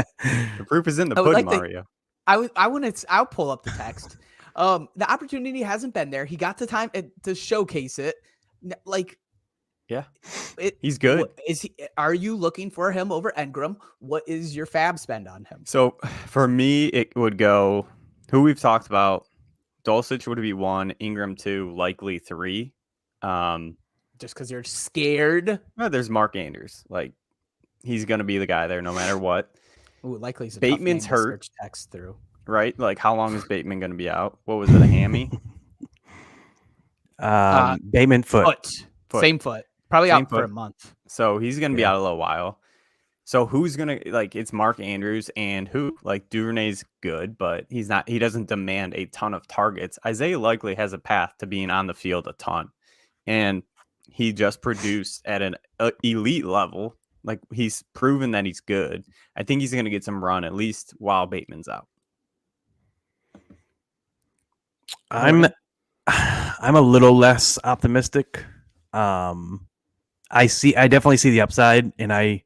The proof is in the pudding, Mario. I'll pull up the text. The opportunity hasn't been there. He got the time to showcase it. Like, yeah, he's good. Are you looking for him over Engram? What is your fab spend on him? So for me, it would go who we've talked about. Dulcich would be 1, Ingram 2, Likely 3. Just because you're scared. Well, there's Mark Andrews. Like, he's gonna be the guy there no matter what. Ooh, Likely's a Bateman's tough name to hurt. search text through. Right? Like, how long is Bateman gonna be out? What was it, a hammy? Bateman foot. Same foot. Probably out for a month. So he's gonna be out a little while. So who's gonna, like, it's Mark Andrews and who? Like, Duvernay's good, but he doesn't demand a ton of targets. Isaiah Likely has a path to being on the field a ton. And he just produced at an elite level. Like, he's proven that he's good. I think he's gonna get some run at least while Bateman's out. I'm a little less optimistic. I definitely see the upside, and I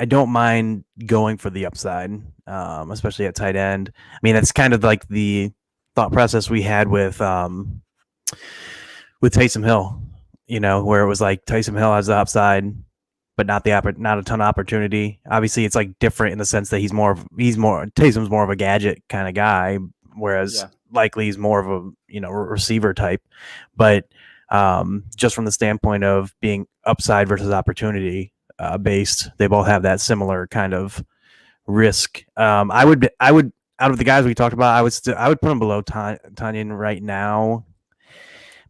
don't mind going for the upside, especially at tight end. I mean, that's kind of like the thought process we had with Taysom Hill, where it was like Taysom Hill has the upside, but not a ton of opportunity. Obviously, it's like different in the sense that Taysom's more of a gadget kind of guy, whereas Likely he's more of a receiver type. But just from the standpoint of being upside versus opportunity based, they both have that similar kind of risk. I would out of the guys we talked about, I would put him below Tunyon right now,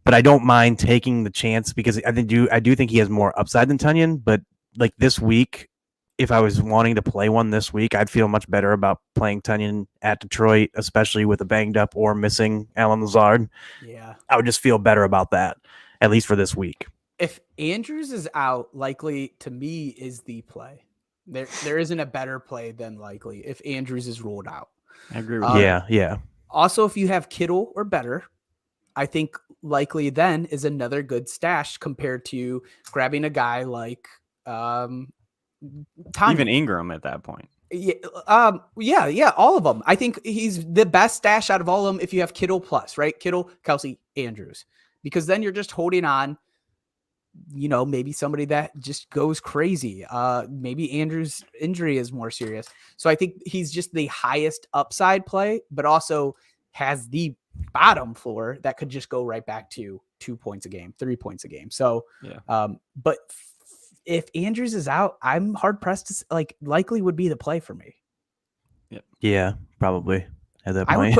but I don't mind taking the chance because I do think he has more upside than Tunyon. But like this week, if I was wanting to play one this week, I'd feel much better about playing Tunyon at Detroit, especially with a banged up or missing Alan Lazard. Yeah, I would just feel better about that, at least for this week. If Andrews is out, Likely to me is the play. There isn't a better play than Likely if Andrews is ruled out. I agree with you. Yeah. Also, if you have Kittle or better, I think Likely then is another good stash compared to grabbing a guy like even Ingram at that point. Yeah, all of them. I think he's the best stash out of all of them if you have Kittle plus, right? Kittle, Kelsey, Andrews. Because then you're just holding on, maybe somebody that just goes crazy. Maybe Andrews' injury is more serious. So I think he's just the highest upside play, but also has the bottom floor that could just go right back to 2 points a game, 3 points a game. So, but if Andrews is out, I'm hard pressed to Likely would be the play for me. Yeah, probably at that point.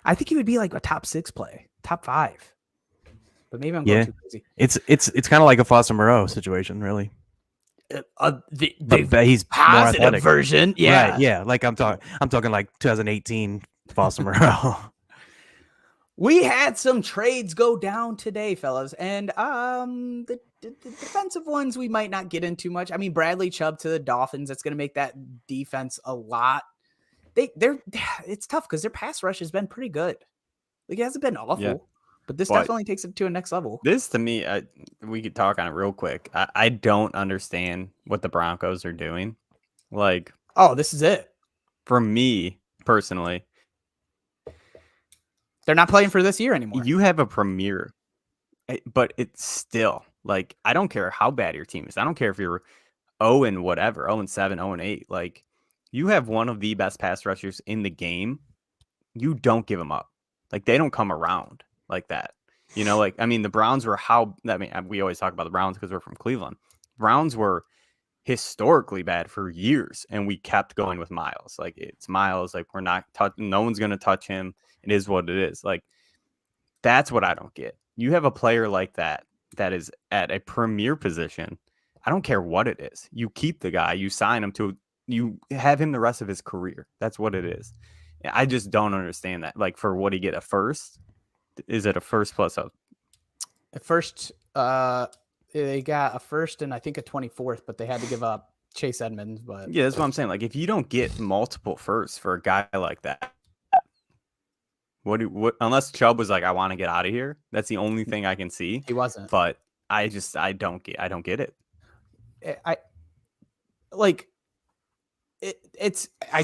I think he would be like a top 6 play, top 5. But maybe I'm going too crazy. It's kind of like a Foster Moreau situation, really. He's positive version, yeah, right, yeah. Like I'm talking like 2018 Foster Moreau. We had some trades go down today, fellas, and the defensive ones we might not get into much. I mean, Bradley Chubb to the Dolphins, that's going to make that defense a lot. It's tough because their pass rush has been pretty good. Like, it hasn't been awful, but this definitely takes it to a next level. This, to me, we could talk on it real quick. I don't understand what the Broncos are doing. Like, this is it. For me, personally, they're not playing for this year anymore. You have a premier, but it's still, like, I don't care how bad your team is. I don't care if you're 0 and whatever, 0 and 7, 0 and 8. Like, you have one of the best pass rushers in the game. You don't give them up. Like, they don't come around like that. Like, I mean, the Browns were we always talk about the Browns because we're from Cleveland. Browns were historically bad for years, and we kept going with Miles. Like, it's Miles. Like, we're not touching. No one's going to touch him. It is what it is. Like, that's what I don't get. You have a player like that is at a premier position. I don't care what it is. You keep the guy. You sign him to. You have him the rest of his career. That's what it is. I just don't understand that. Like, for what he get, a first? Is it a first plus a first? They got a first and I think a 24th, but they had to give up Chase Edmonds. But yeah, that's what I'm saying. Like, if you don't get multiple firsts for a guy like that, what unless Chubb was like, I want to get out of here. That's the only thing I can see. He wasn't. But I don't get it. I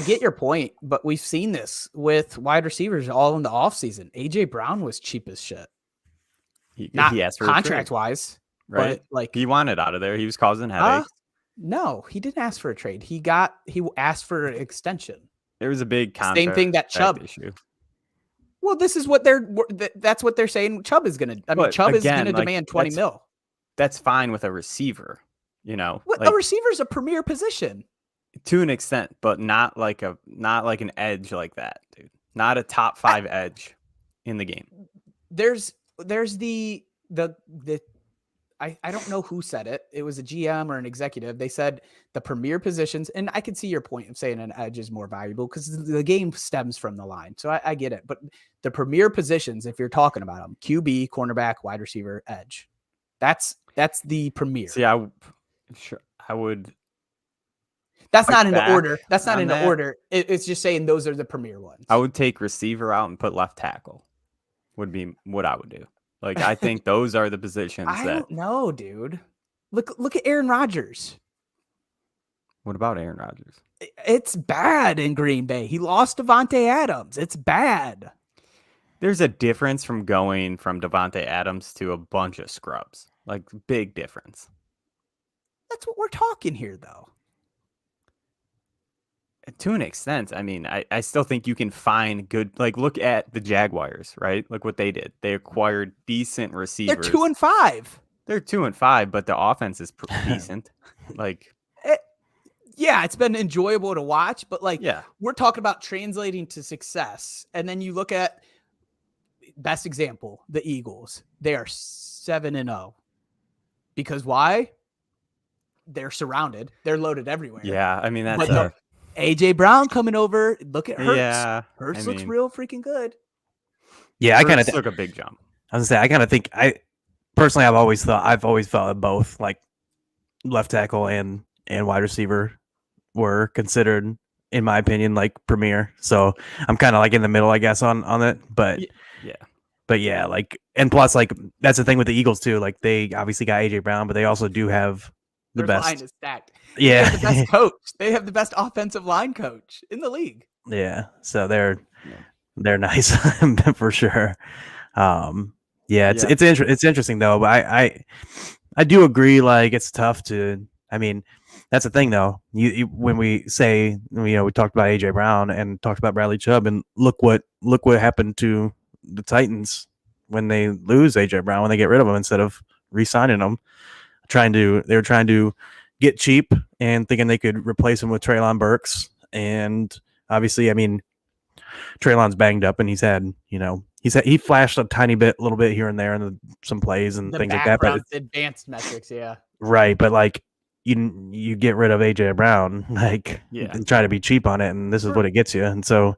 get your point, but we've seen this with wide receivers all in the offseason. AJ Brown was cheap as shit. He Not asked for contract wise, right? But like, he wanted out of there. He was causing headaches. No, he didn't ask for a trade. He asked for an extension. There was a big contract same thing that Chubb issue. Well, this is what that's what they're saying. Chubb is gonna. I mean, Chubb is gonna demand 20 mil. That's fine with a receiver, you know. What, a receiver's a premier position to an extent, but not like an edge like that, dude. Not a top 5 edge in the game. There's the I don't know who said it. It was a GM or an executive. They said the premier positions, and I can see your point of saying an edge is more valuable because the game stems from the line. So I get it. But the premier positions, if you're talking about them, QB, cornerback, wide receiver, edge, that's the premier. See, I would. That's not in the order. That's not in the order. It's just saying those are the premier ones. I would take receiver out and put left tackle. Would be what I would do. Like, I think those are the positions I don't know, dude. Look at Aaron Rodgers. What about Aaron Rodgers? It's bad in Green Bay. He lost Devontae Adams. It's bad. There's a difference from going from Devontae Adams to a bunch of scrubs. Like, big difference. That's what we're talking here, though. To an extent, I mean, I still think you can find good. Like, look at the Jaguars, right? Look what they did. They acquired decent receivers. They're 2-5. They're 2-5, but the offense is decent. Like, yeah, it's been enjoyable to watch, but like, yeah, we're talking about translating to success. And then you look at best example, the Eagles. They are 7-0 because why? They're surrounded. They're loaded everywhere. Yeah, I mean that's. AJ Brown coming over. Look at Hurts. Yeah, Hurts looks real freaking good. Yeah, I kind of took a big jump. I was gonna say, I kind of think I've always felt that both like left tackle and wide receiver were considered, in my opinion, like premier. So I'm kind of like in the middle, I guess, on it. But yeah, like, and plus, like, that's the thing with the Eagles too. Like, they obviously got AJ Brown, but they also do have the best. Line is stacked. Yeah, they have the best coach. They have the best offensive line coach in the league. Yeah, so they're nice for sure. It's interesting though. But I do agree. Like, it's tough to. I mean, that's the thing though. You when we say, we talked about AJ Brown and talked about Bradley Chubb, and look what happened to the Titans when they lose AJ Brown, when they get rid of him instead of re-signing him. They were trying to get cheap and thinking they could replace him with Treylon Burks. And obviously, I mean, Treylon's banged up and he flashed a little bit here and there in some plays and things like that. But advanced metrics, yeah. Right. But like, you get rid of AJ Brown, like, and try to be cheap on it. And this is what it gets you. And so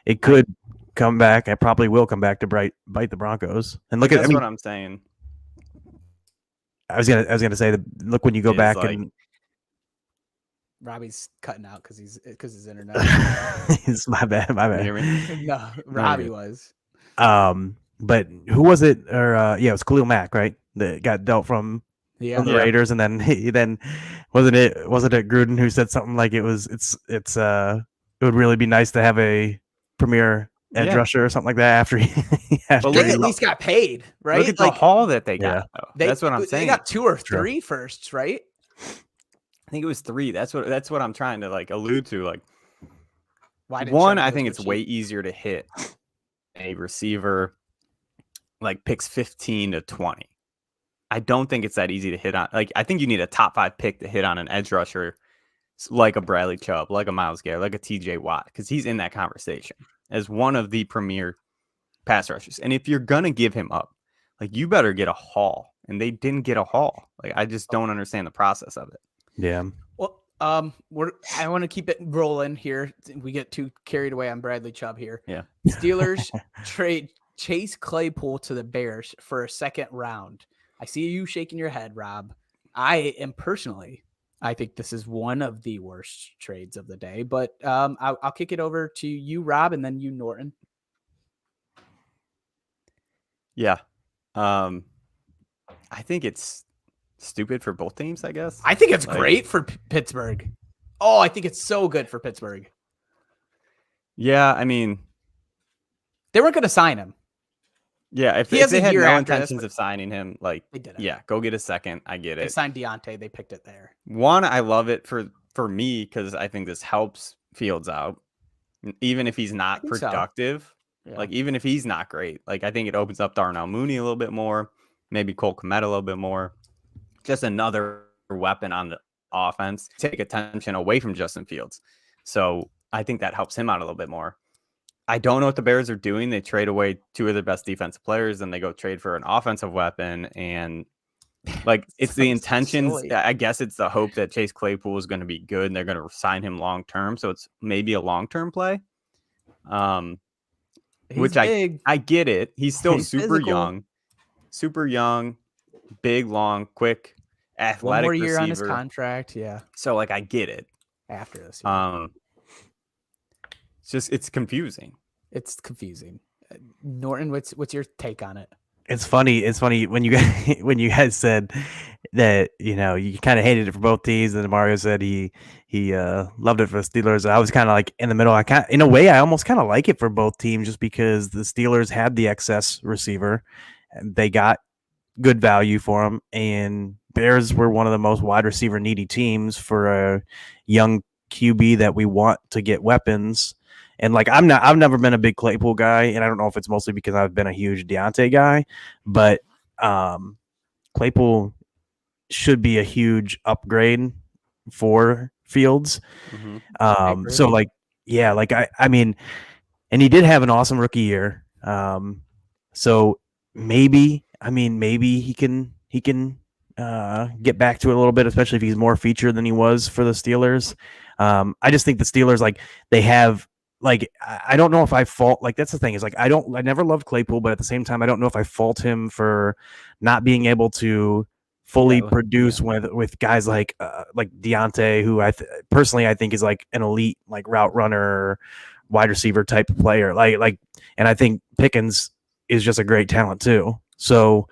it could come back. I probably will come back to bite the Broncos. And look that's what I'm saying. I was gonna say that. Look, when you go back, like, and Robbie's cutting out because his internet. It's my bad. Hear me? No, Robbie was. But who was it? Or it was Khalil Mack, right? That got dealt from the Raiders, and then wasn't it Gruden who said something like it would really be nice to have a premier edge rusher or something like that after he at least got paid, right? Look at the haul that they got. That's what I'm saying. They got 2 or 3 firsts, right? I think it was 3. That's what I'm trying to like allude to. Like, one, I think it's way easier to hit a receiver like picks 15 to 20 I don't think it's that easy to hit on. Like, I think you need a top 5 pick to hit on an edge rusher like a Bradley Chubb, like a Myles Garrett, like a TJ Watt, because he's in that conversation as one of the premier pass rushers. And if you're going to give him up, like, you better get a haul. And they didn't get a haul. Like, I just don't understand the process of it. Yeah. Well, I want to keep it rolling here. We get too carried away on Bradley Chubb here. Yeah. Steelers trade Chase Claypool to the Bears for a 2nd round. I see you shaking your head, Rob. I think this is one of the worst trades of the day, but I'll kick it over to you, Rob, and then you, Norton. Yeah. I think it's stupid for both teams, I guess. I think it's great for Pittsburgh. Oh, I think it's so good for Pittsburgh. Yeah, I mean, they weren't going to sign him. Yeah, if they had no intentions of signing him, like, they didn't. Yeah, go get a 2nd. I get it. They signed Deontay. They picked it there. One, I love it for me because I think this helps Fields out, even if he's not productive. So. Yeah. Like, even if he's not great, like, I think it opens up Darnell Mooney a little bit more, maybe Cole Kmet a little bit more. Just another weapon on the offense. Take attention away from Justin Fields. So I think that helps him out a little bit more. I don't know what the Bears are doing. They trade away 2 of their best defensive players, and they go trade for an offensive weapon. And like, it's the intentions. Silly. I guess it's the hope that Chase Claypool is going to be good and they're going to sign him long term. So it's maybe a long term play. Which big. I get it. He's still super young, big, long, quick, athletic. 1 more year receiver. On his contract. Yeah. So like, I get it. After this. Yeah. It's confusing. It's confusing. Norton, what's your take on it? It's funny when you guys said that, you know, you kind of hated it for both teams, and Mario said he loved it for the Steelers. I was kind of like in the middle. In a way, I almost kind of like it for both teams, just because the Steelers had the excess receiver, and they got good value for him, and Bears were one of the most wide receiver needy teams for a young QB that we want to get weapons. And like, I've never been a big Claypool guy, and I don't know if it's mostly because I've been a huge Deontay guy, but Claypool should be a huge upgrade for Fields. Mm-hmm. So like, yeah, like I mean, and he did have an awesome rookie year. So maybe he can get back to it a little bit, especially if he's more featured than he was for the Steelers. I just think the Steelers, like, they have. Like, I don't know if I fault, like, that's the thing, is like, I never loved Claypool, but at the same time, I don't know if I fault him for not being able to fully produce with guys like Deontay, who personally I think is like an elite, like, route runner, wide receiver type of player. Like, and I think Pickens is just a great talent too. So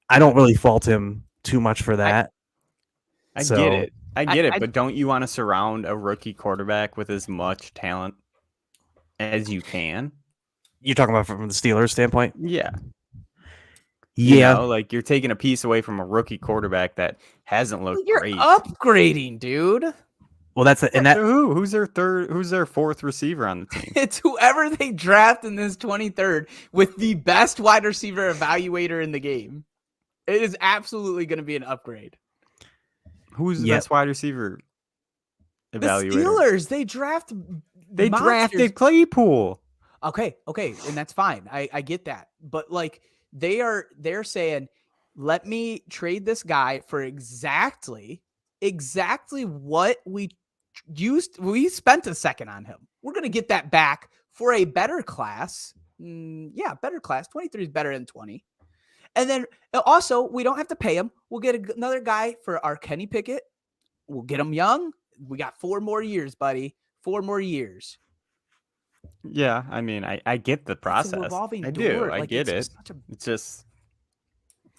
I don't really fault him too much for that. I get it, but don't you want to surround a rookie quarterback with as much talent as you can? You're talking about from the Steelers standpoint? Yeah. Yeah. You know, like, you're taking a piece away from a rookie quarterback that hasn't looked great. You're upgrading, dude. Well, that's it. And that who's their 4th receiver on the team? It's whoever they draft in this 23rd with the best wide receiver evaluator in the game. It is absolutely going to be an upgrade. Who's the best wide receiver evaluator? The Steelers. They drafted Claypool. Okay, and that's fine. I get that. But like, they're saying, let me trade this guy for exactly what we used. We spent a 2nd on him. We're going to get that back for a better class. Better class. 23 is better than 20. And then also, we don't have to pay him. We'll get another guy for our Kenny Pickett. We'll get him young. We got 4 more years, buddy. 4 more years. Yeah, I mean, I get the process. It's a revolving door. I get it. It's just,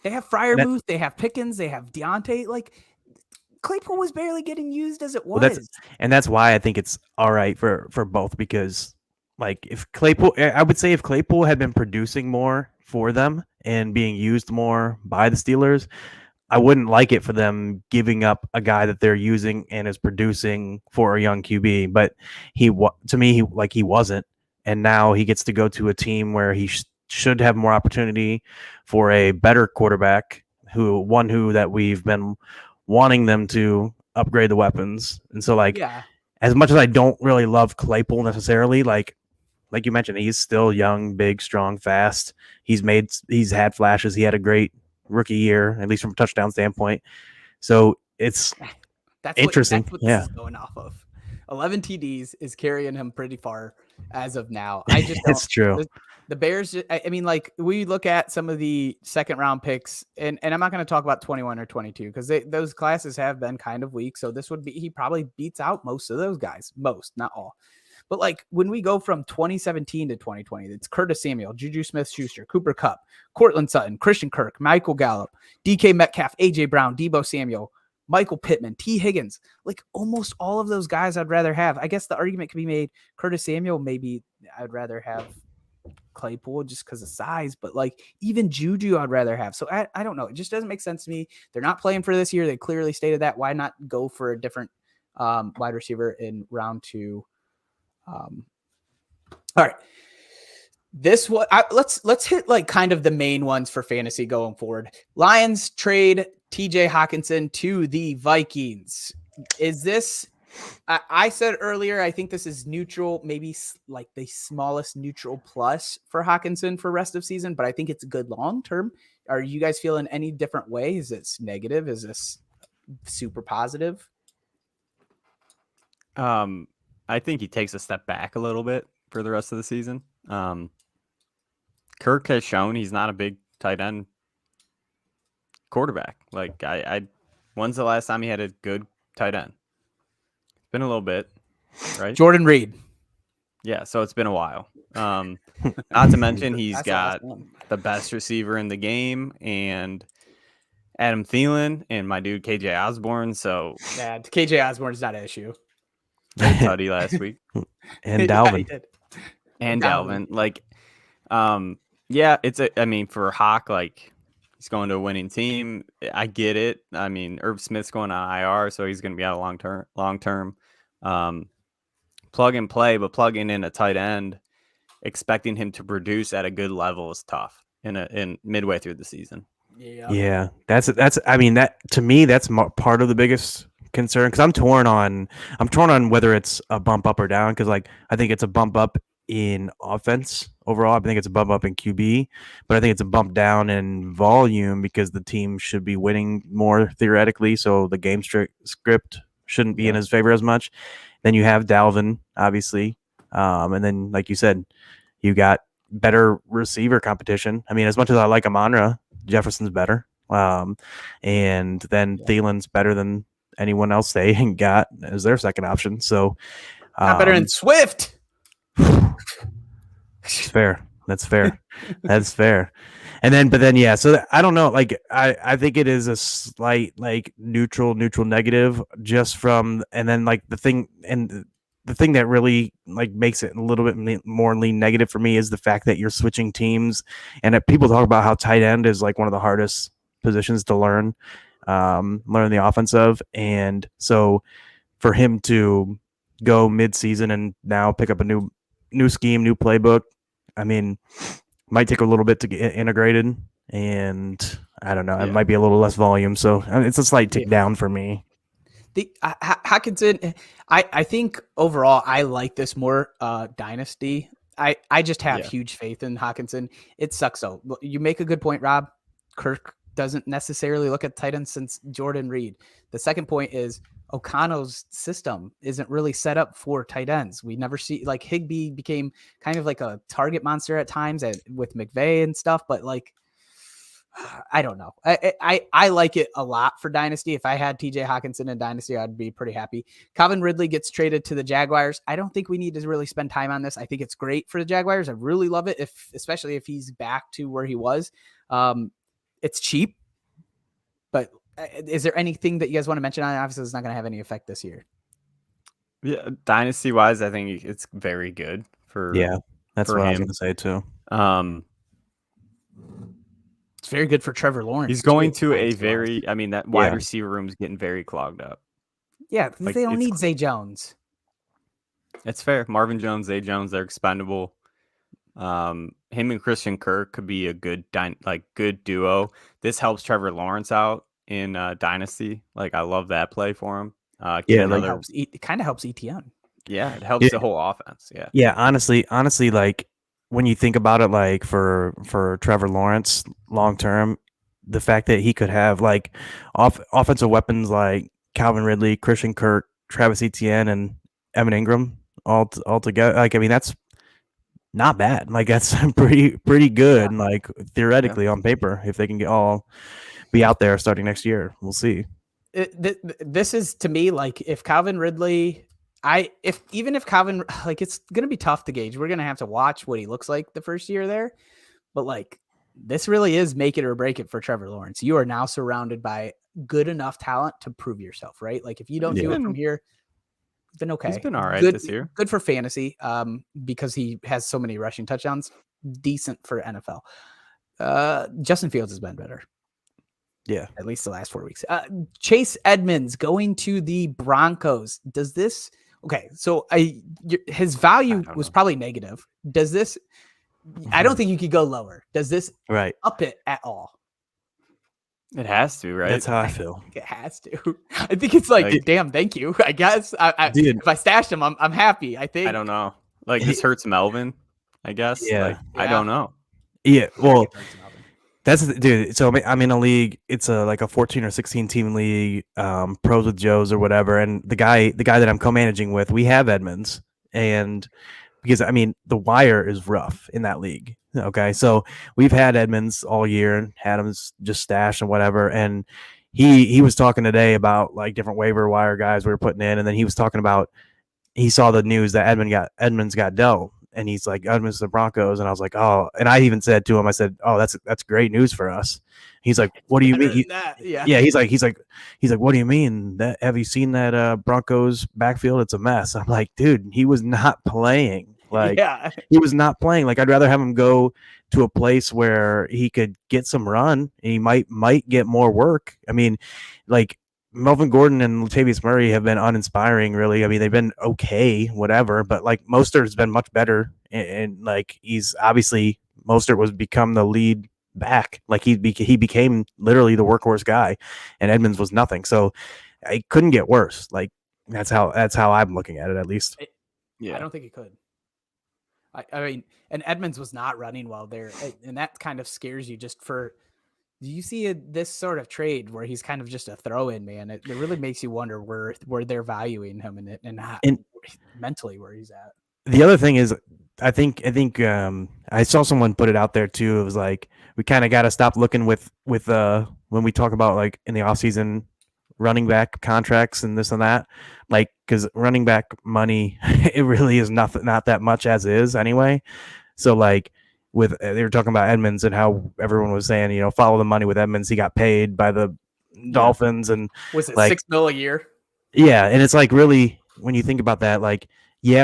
they have Freiermuth, they have Pickens, they have Deontay. Like, Claypool was barely getting used as it was. Well, that's why I think it's all right for both, because, like, I would say if Claypool had been producing more for them and being used more by the Steelers, I wouldn't like it for them giving up a guy that they're using and is producing for a young QB. But he wasn't, and now he gets to go to a team where he should have more opportunity for a better quarterback who that we've been wanting them to upgrade the weapons. And so like Yeah. as much as I don't really love Claypool necessarily, like you mentioned, he's still young, big, strong, fast. He's had flashes. He had a great rookie year, at least from a touchdown standpoint. So it's interesting. That's what this is going off of. 11 TDs is carrying him pretty far as of now. I just it's true. The Bears, I mean, like we look at some of the second round picks, and I'm not going to talk about 21 or 22 because those classes have been kind of weak. So he probably beats out most of those guys, not all. But like when we go from 2017 to 2020, it's Curtis Samuel, Juju Smith-Schuster, Cooper Kupp, Cortland Sutton, Christian Kirk, Michael Gallup, DK Metcalf, AJ Brown, Deebo Samuel, Michael Pittman, T. Higgins, like almost all of those guys I'd rather have. I guess the argument could be made Curtis Samuel, maybe I'd rather have Claypool just because of size, but like even Juju I'd rather have. So I don't know. It just doesn't make sense to me. They're not playing for this year. They clearly stated that. Why not go for a different wide receiver in round 2? All right. Let's hit like kind of the main ones for fantasy going forward. Lions trade TJ Hawkinson to the Vikings. Is this, I said earlier, I think this is neutral, maybe like the smallest neutral plus for Hawkinson for rest of season, but I think it's good long-term. Are you guys feeling any different way? Is this negative? Is this super positive? I think he takes a step back a little bit for the rest of the season. Kirk has shown he's not a big tight end quarterback. Like when's the last time he had a good tight end? It's been a little bit, right? Jordan Reed. Yeah, so it's been a while. Not to mention he's got the best receiver in the game and Adam Thielen and my dude KJ Osborne. So yeah, KJ Osborne's not an issue. Tutty last week. And Dalvin. Yeah, and Dalvin. Like, yeah, I mean, for Hawk, like, he's going to a winning team. I get it. I mean, Irv Smith's going on IR, so he's going to be out long term. Plug and play, but plugging in a tight end, expecting him to produce at a good level is tough in midway through the season. Yeah. That's I mean, that to me, that's part of the biggest concern, because I'm torn on whether it's a bump up or down, because like I think it's a bump up in offense overall. I think it's a bump up in QB, but I think it's a bump down in volume because the team should be winning more theoretically, so the game script shouldn't be in his favor as much. Then you have Dalvin, obviously, and then like you said, you got better receiver competition. I mean, as much as I like Amon-Ra, Jefferson's better, and then Thielen's better than anyone else they got as their second option. So not better than Swift. That's fair. That's fair. But then, yeah. So I don't know. Like, I think it is a slight like neutral negative just from, and then like the thing that really like makes it a little bit more negative for me is the fact that you're switching teams, and that people talk about how tight end is like one of the hardest positions to learn the offense of. And so for him to go mid-season and now pick up a new scheme, new playbook, I mean, might take a little bit to get integrated, and I don't know, it might be a little less volume, so it's a slight tick down for me. The Hawkinson, I think overall I like this more dynasty. I just have huge faith in Hawkinson. It sucks though. You make a good point, Rob. Kirk doesn't necessarily look at tight ends since Jordan Reed. The second point is O'Connell's system isn't really set up for tight ends. We never see, like, Higbee became kind of like a target monster at times with McVay and stuff, but like, I don't know. I like it a lot for Dynasty. If I had TJ Hawkinson in Dynasty, I'd be pretty happy. Calvin Ridley gets traded to the Jaguars. I don't think we need to really spend time on this. I think it's great for the Jaguars. I really love it, especially if he's back to where he was. It's cheap, but is there anything that you guys want to mention on it? Obviously, it's not going to have any effect this year. Yeah, Dynasty wise, I think it's very good for that's for what him. I was going to say too. It's very good for Trevor Lawrence. He's going to a very, I mean, that wide receiver room is getting very clogged up. Yeah, like, they don't need Zay Jones. It's fair. Marvin Jones, Zay Jones, they're expendable. Him and Christian Kirk could be a good good duo. This helps Trevor Lawrence out in Dynasty. Like I love that play for him. It kind of helps ETN. Yeah, it helps the whole offense. Yeah. Yeah, honestly, like when you think about it, like for Trevor Lawrence long term, the fact that he could have like offensive weapons like Calvin Ridley, Christian Kirk, Travis Etienne, and Evan Ingram all together, like I mean that's not bad. Like that's pretty good. Like theoretically on paper, if they can be out there starting next year, we'll see. This is to me like if Calvin Ridley. Even if Calvin, like it's going to be tough to gauge. We're going to have to watch what he looks like the first year there. But like, this really is make it or break it for Trevor Lawrence. You are now surrounded by good enough talent to prove yourself, right? Like if you don't do it from here, then okay. He's been all right this year. Good for fantasy because he has so many rushing touchdowns. Decent for NFL. Justin Fields has been better. Yeah. At least the last 4 weeks. Chase Edmonds going to the Broncos. Does this... Okay, so his value was probably negative. Does this? I don't think you could go lower. Does this up it at all? It has to, right? That's how I feel. It has to. I think it's like damn, thank you. I guess if I stashed him, I'm happy. I think. I don't know. Like this hurts Melvin. I guess. Yeah. I don't know. Yeah. Well. That's dude. So I'm in a league. It's like a 14 or 16 team league, pros with Joes or whatever. And the guy that I'm co-managing with, we have Edmonds, and because I mean the wire is rough in that league. Okay, so we've had Edmonds all year and had him just stashed and whatever. And he was talking today about like different waiver wire guys we were putting in, and then he was talking about he saw the news that Edmonds got dealt. And he's like, Edmonds to the Broncos. And I was like, oh, and I even said to him, I said, oh, that's great news for us. He's like, what do you mean? He's like, what do you mean? Have you seen that Broncos backfield? It's a mess. I'm like, dude, he was not playing. Like, he was not playing. Like, I'd rather have him go to a place where he could get some run and he might get more work. I mean, like, Melvin Gordon and Latavius Murray have been uninspiring, really. I mean, they've been okay, whatever, but like Mostert has been much better, and like he's obviously Mostert was become the lead back, like he became literally the workhorse guy, and Edmonds was nothing. So it couldn't get worse. Like that's how I'm looking at it, at least. I don't think it could. I mean, and Edmonds was not running well there, and that kind of scares you just for. Do you see this sort of trade where he's kind of just a throw-in, man? It really makes you wonder where they're valuing him and mentally where he's at. The other thing is, I think I saw someone put it out there too. It was like we kind of got to stop looking with when we talk about like in the offseason running back contracts and this and that, like because running back money it really is not that much as is anyway. So like. They were talking about Edmonds and how everyone was saying, follow the money with Edmonds. He got paid by the Dolphins and was it like, $6 million a year? Yeah, and it's like really when you think about that, like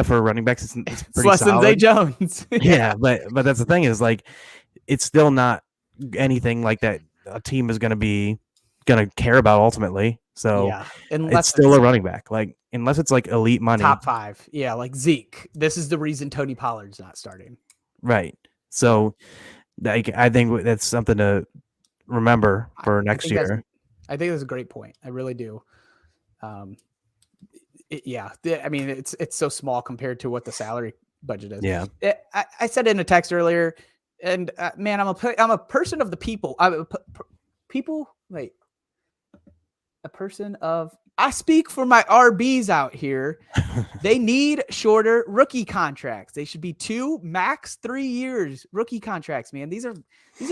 for running backs, it's pretty less solid. than Zay Jones. Yeah, but that's the thing is like it's still not anything like that a team is gonna care about ultimately. So it's still a running back, like unless it's like elite money, top 5. Yeah, like Zeke. This is the reason Tony Pollard's not starting. Right. So, I think that's something to remember for next year. I think that's a great point. I really do. I mean, it's so small compared to what the salary budget is. Yeah. I said in a text earlier, and man, I'm a person of the people. I speak for my RBs out here. They need shorter rookie contracts. They should be 2, max 3 years rookie contracts, man. These are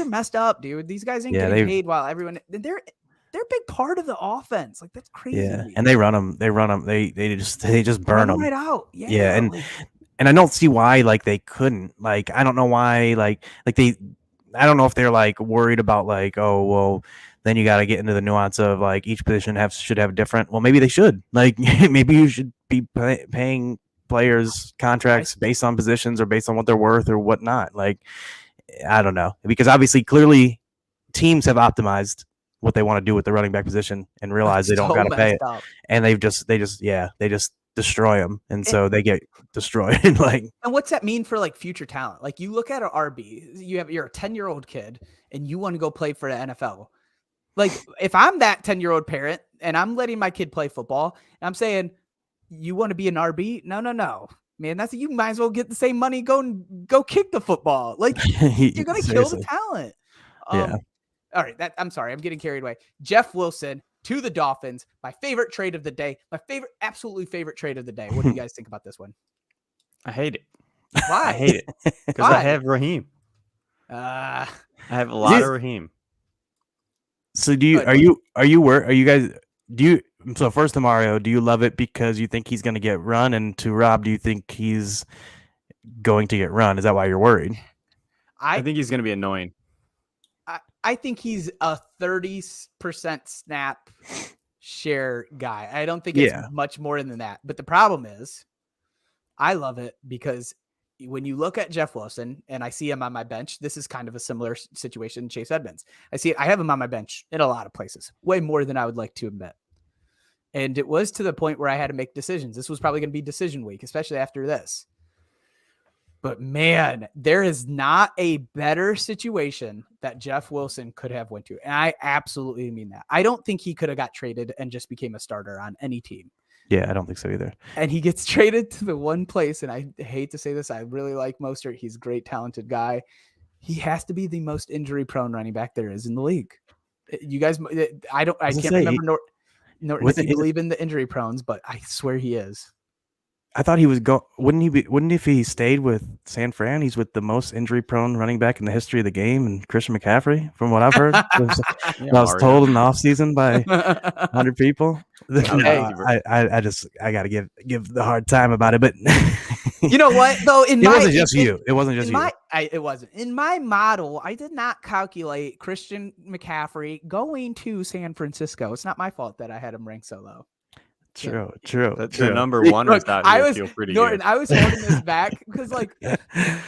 messed up, dude. These guys ain't getting paid while everyone they're a big part of the offense. Like that's crazy. Yeah, and they run them. They just burn them right out. Yeah, and I don't see why like they couldn't. Like I don't know why like they. I don't know if they're like worried about like then you got to get into the nuance of like each position should have different. Well, maybe they should. Like maybe you should be paying players contracts based on positions or based on what they're worth or whatnot. Like I don't know, because obviously clearly teams have optimized what they want to do with the running back position and realize they don't got to pay it, and they just destroy them, and so they get destroyed. Like, and what's that mean for like future talent? Like you look at an RB, you're a 10-year-old kid and you want to go play for the NFL. Like if I'm that 10-year-old parent and I'm letting my kid play football, and I'm saying, you want to be an RB? No, man. You might as well get the same money. Go kick the football. Like you're gonna kill the talent. Yeah. All right. I'm sorry. I'm getting carried away. Jeff Wilson to the Dolphins. My favorite trade of the day. Absolutely favorite trade of the day. What do you guys think about this one? I hate it. Why? I hate it because I have Raheem. I have a lot of Raheem. So so first to Mario, do you love it because you think he's going to get run? And to Rob, do you think he's going to get run? Is that why you're worried? I think he's going to be annoying. I think he's a 30% snap share guy. I don't think it's much more than that. But the problem is, I love it because when you look at Jeff Wilson and I see him on my bench, this is kind of a similar situation to Chase Edmonds. I have him on my bench in a lot of places, way more than I would like to admit. And it was to the point where I had to make decisions. This was probably going to be decision week, especially after this. But man, there is not a better situation that Jeff Wilson could have went to. And I absolutely mean that. I don't think he could have got traded and just became a starter on any team. Yeah, I don't think so either. And he gets traded to the one place, and I hate to say this, I really like Mostert. He's a great, talented guy. He has to be the most injury-prone running back there is in the league. You guys, I can't remember Norton if you believe in the injury prones, but I swear he is. I thought he was wouldn't if he stayed with San Fran, he's with the most injury prone running back in the history of the game, and Christian McCaffrey, from what I've heard. I was told in the offseason by 100 people. I gotta give the hard time about it, but you know what though? It wasn't just you. It wasn't. In my model, I did not calculate Christian McCaffrey going to San Francisco. It's not my fault that I had him ranked so low. True. The number one was not. I was pretty Norton. good. I was holding this back because, like,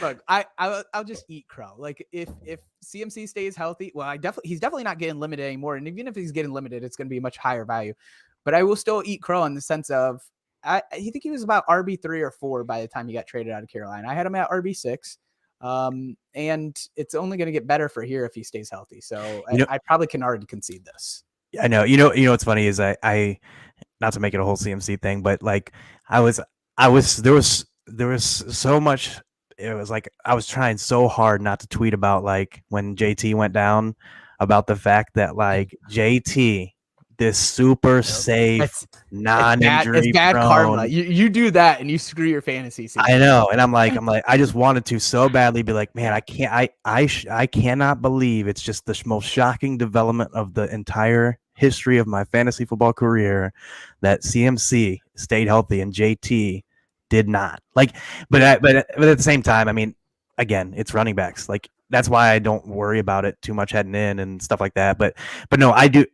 look, I'll just eat crow. Like, if CMC stays healthy, well, he's definitely not getting limited anymore. And even if he's getting limited, it's going to be a much higher value. But I will still eat crow in the sense of I think he was about RB3 or 4 by the time he got traded out of Carolina. I had him at RB6. And it's only going to get better for here if he stays healthy. So I probably can already concede this. I know. You know what's funny is I not to make it a whole CMC thing, but like there was so much. It was like I was trying so hard not to tweet about like when JT went down, about the fact that like JT, this super safe, non-injury it's bad prone, karma. You do that and you screw your fantasy season. I know, and I'm like I just wanted to so badly be like, man, I cannot believe it's just the most shocking development of the entire history of my fantasy football career that CMC stayed healthy and JT did not. Like, but at the same time, I mean, again, it's running backs. Like, that's why I don't worry about it too much heading in and stuff like that. But no, I do.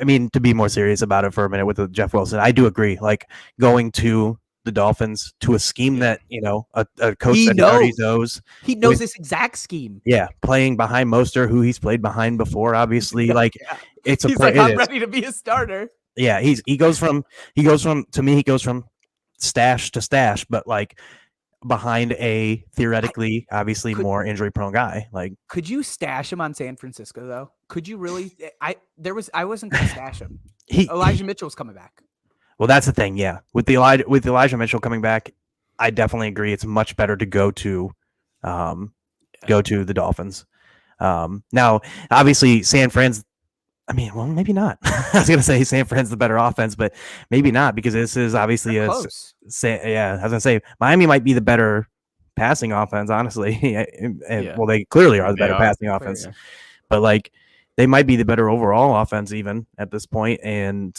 I mean, to be more serious about it for a minute with Jeff Wilson, I do agree. Like going to the Dolphins to a scheme that, a coach he already knows. He knows this exact scheme. Yeah. Playing behind Mostert, who he's played behind before, obviously. Like he's I'm ready to be a starter. Yeah. He goes from stash to stash, but like behind a theoretically, obviously more injury prone guy. Like, could you stash him on San Francisco though? Could you really? I wasn't going to stash him. Elijah Mitchell's coming back. Well, that's the thing. Yeah. With Elijah Mitchell coming back, I definitely agree. It's much better to go to the Dolphins. Now, obviously, San Fran's. I mean, well, maybe not. I was going to say San Fran's the better offense, but maybe not because this is obviously I was going to say Miami might be the better passing offense, honestly. Well, they clearly are the better passing offense, but like they might be the better overall offense even at this point, and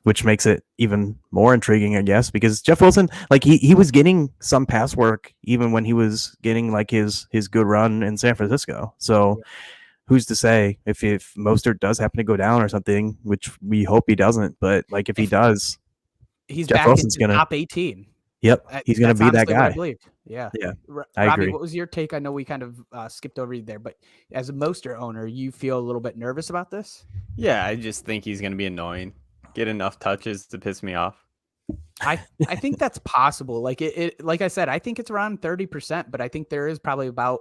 which makes it even more intriguing, I guess, because Jeff Wilson, like he was getting some pass work even when he was getting like his good run in San Francisco. So who's to say if Mostert does happen to go down or something, which we hope he doesn't, but like if he does, he's Jeff back Wilson's in the top 18. Yep, he's going to be that guy. I believe. Yeah. I Robbie, agree. what was your take? I know we kind of skipped over you there, but as a Mostert owner, you feel a little bit nervous about this? Yeah, I just think he's going to be annoying. Get enough touches to piss me off. I think that's possible. Like like I said, I think it's around 30%, but I think there is probably about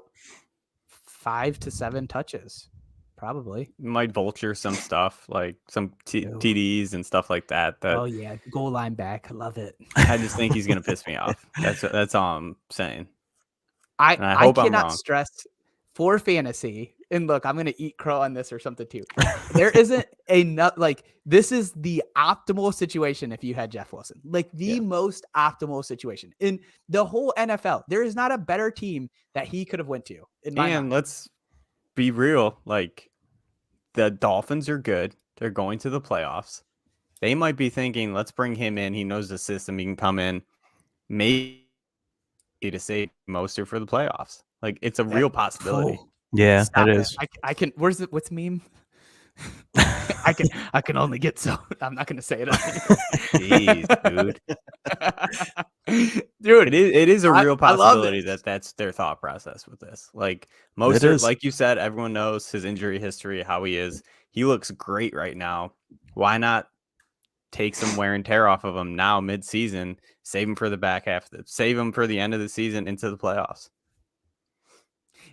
5 to 7 touches. Probably. Might vulture some stuff, like some TDs and stuff like that. Oh yeah, goal line back. I love it. I just think he's gonna piss me off. That's all I'm saying. I hope I'm cannot wrong. stress for fantasy. And look, I'm gonna eat crow on this or something too. There isn't enough. Like this is the optimal situation if you had Jeff Wilson. Like the most optimal situation in the whole NFL. There is not a better team that he could have went to. And let's be real. Like the Dolphins are good. They're going to the playoffs. They might be thinking, let's bring him in. He knows the system. He can come in, maybe to save Mostert for the playoffs. Like it's a real possibility. Yeah, Stop it is. I can. What's meme? I can only get so. I'm not gonna say it. Jeez, dude. It is a real possibility that that's their thought process with this. Like Mostert, like you said, everyone knows his injury history, how he is. He looks great right now. Why not take some wear and tear off of him now, mid-season? Save him for the back half. Save him for the end of the season into the playoffs.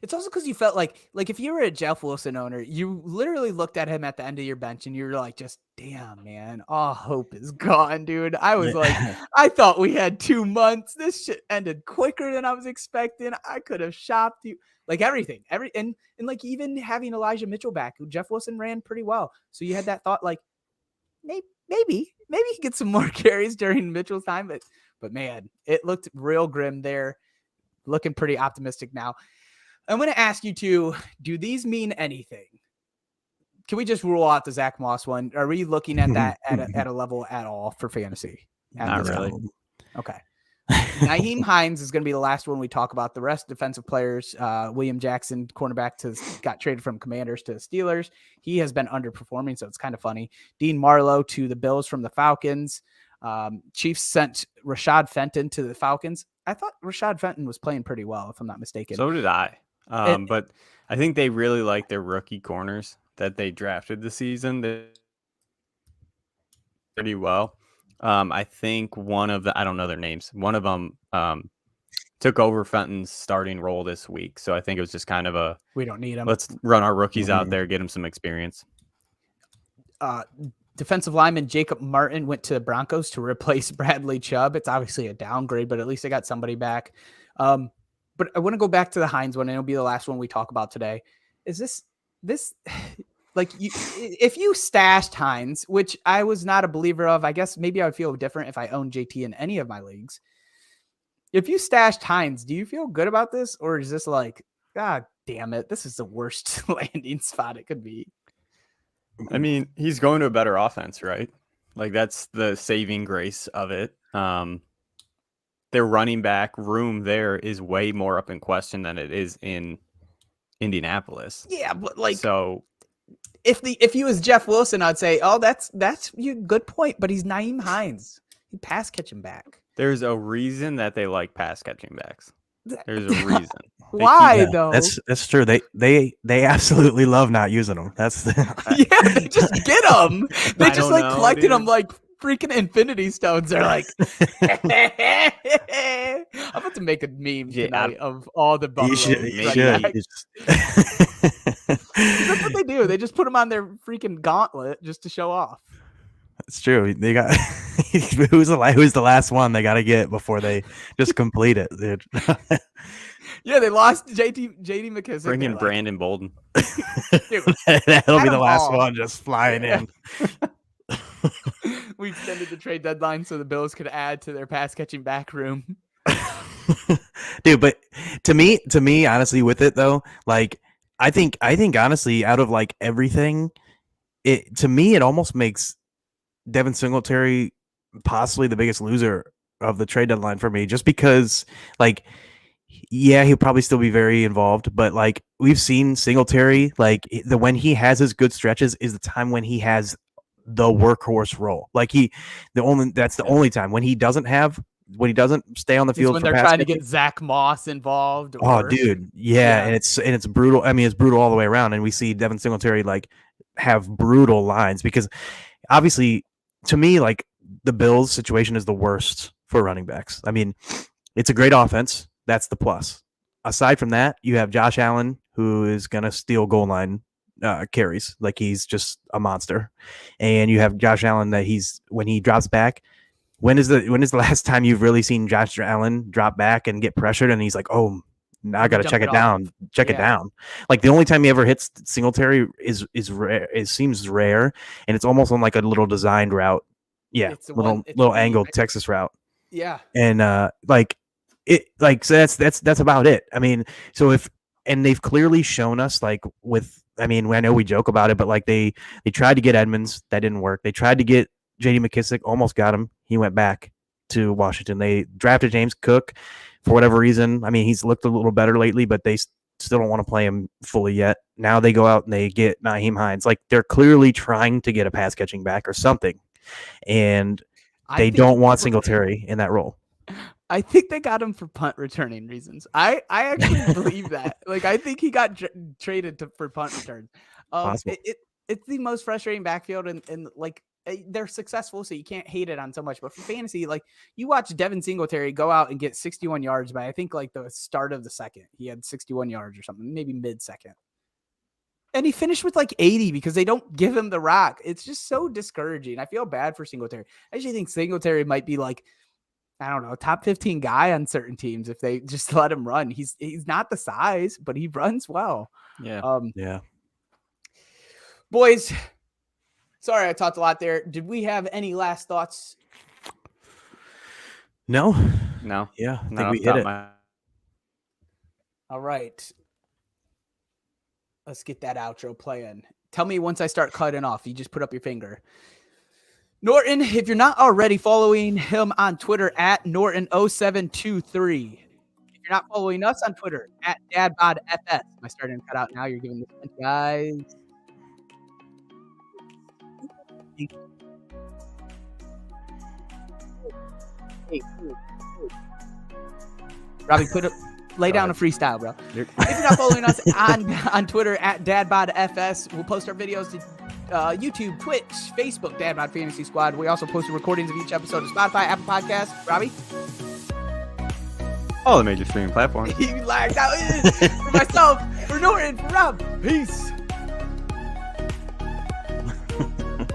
It's also because you felt like if you were a Jeff Wilson owner, you literally looked at him at the end of your bench and you were like, just damn, man, all hope is gone, dude. I was like, I thought we had 2 months. This shit ended quicker than I was expecting. I could have shopped you. Like everything, and like even having Elijah Mitchell back, who Jeff Wilson ran pretty well. So you had that thought like, maybe he gets some more carries during Mitchell's time. But man, it looked real grim there. Looking pretty optimistic now. I'm going to ask you two, do these mean anything? Can we just rule out the Zach Moss one? Are we looking at that at a level at all for fantasy? Not really. Okay. Nyheim Hines is going to be the last one we talk about. The rest defensive players, William Jackson, cornerback, got traded from Commanders to the Steelers. He has been underperforming, so it's kind of funny. Dean Marlowe to the Bills from the Falcons. Chiefs sent Rashad Fenton to the Falcons. I thought Rashad Fenton was playing pretty well, if I'm not mistaken. So did I. But I think they really like their rookie corners that they drafted this season. Pretty well. I think one of the, I don't know their names. One of them took over Fenton's starting role this week. So I think it was just kind of we don't need him. Let's run our rookies out there, get them some experience. Defensive lineman Jacob Martin went to the Broncos to replace Bradley Chubb. It's obviously a downgrade, but at least they got somebody back. But I want to go back to the Hines one, and it'll be the last one we talk about today. Is this like if you stashed Hines, which I was not a believer of, I guess maybe I would feel different if I owned JT in any of my leagues. If you stashed Hines, do you feel good about this? Or is this like, God damn it, this is the worst landing spot it could be? I mean, he's going to a better offense, right? Like that's the saving grace of it. Their running back room there is way more up in question than it is in Indianapolis. Yeah, but like, so if he was Jeff Wilson, I'd say, oh, that's you good point. But he's Nyheim Hines. He pass catching back. There's a reason that they like pass catching backs. There's a reason. Why though? That's true. They absolutely love not using them. That's yeah. They just get them. They just like collected them like freaking infinity stones. They're like, I'm about to make a meme tonight of all the Buffalo. That's what they do. They just put them on their freaking gauntlet just to show off. It's true. They got who's the last one they got to get before they just complete it, dude. Yeah, they lost JD McKissick. Bring in Brandon Bolden. Dude, that'll be the last one just flying in. We extended the trade deadline so the Bills could add to their pass catching back room. Dude, but to me, honestly, with it though, like I think honestly, out of like everything, it almost makes Devin Singletary possibly the biggest loser of the trade deadline for me, just because like, yeah, he'll probably still be very involved, but like we've seen Singletary, like when he has his good stretches is the time when he has the workhorse role. Like that's the only time when he doesn't stay on the field. When they're trying to get Zach Moss involved. Oh, dude. Yeah. And it's brutal. I mean, it's brutal all the way around. And we see Devin Singletary like have brutal lines because obviously to me, like the Bills' situation is the worst for running backs. I mean, it's a great offense. That's the plus. Aside from that, you have Josh Allen, who is going to steal goal line carries. Like, he's just a monster. And you have Josh Allen that when he drops back, when is the last time you've really seen Josh Allen drop back and get pressured and he's like, oh, now I got to check it down, check it down. Like, the only time he ever hits Singletary is rare. It seems rare, and it's almost on like a little designed route. Yeah, little angled Texas route. Yeah, and so that's about it. I mean, and they've clearly shown us, like, I know we joke about it, but like they tried to get Edmonds, that didn't work. They tried to get J.D. McKissick, almost got him. He went back to Washington. They drafted James Cook for whatever reason. I mean, he's looked a little better lately, but they still don't want to play him fully yet. Now they go out and they get Nyheim Hines. Like, they're clearly trying to get a pass catching back or something, and they don't want Singletary in that role. I think they got him for punt returning reasons. I actually believe that. Like, I think he got traded for punt returns. It's the most frustrating backfield, and like, they're successful, so you can't hate it on so much. But for fantasy, like, you watch Devin Singletary go out and get 61 yards by, I think, like, the start of the second. He had 61 yards or something, maybe mid-second. And he finished with like 80 because they don't give him the rock. It's just so discouraging. I feel bad for Singletary. I actually think Singletary might be like, I don't know, top 15 guy on certain teams if they just let him run. He's not the size, but he runs well. Yeah. Yeah. Boys, sorry I talked a lot there. Did we have any last thoughts? No. Yeah. I think we hit it. All right. Let's get that outro playing. Tell me once I start cutting off. You just put up your finger. Norton, if you're not already following him on Twitter at Norton0723. If you're not following us on Twitter at DadBodFS. Am I starting to cut out now? You're giving this hint, guys. Robbie, lay down a freestyle, bro. If you're not following us on Twitter at DadBodFS, we'll post our videos to YouTube, Twitch, Facebook, DadBod Fantasy Squad. We also post recordings of each episode to Spotify, Apple Podcasts. Robbie? All the major streaming platforms. He lagged out. For myself, for Norton, for Rob. Peace.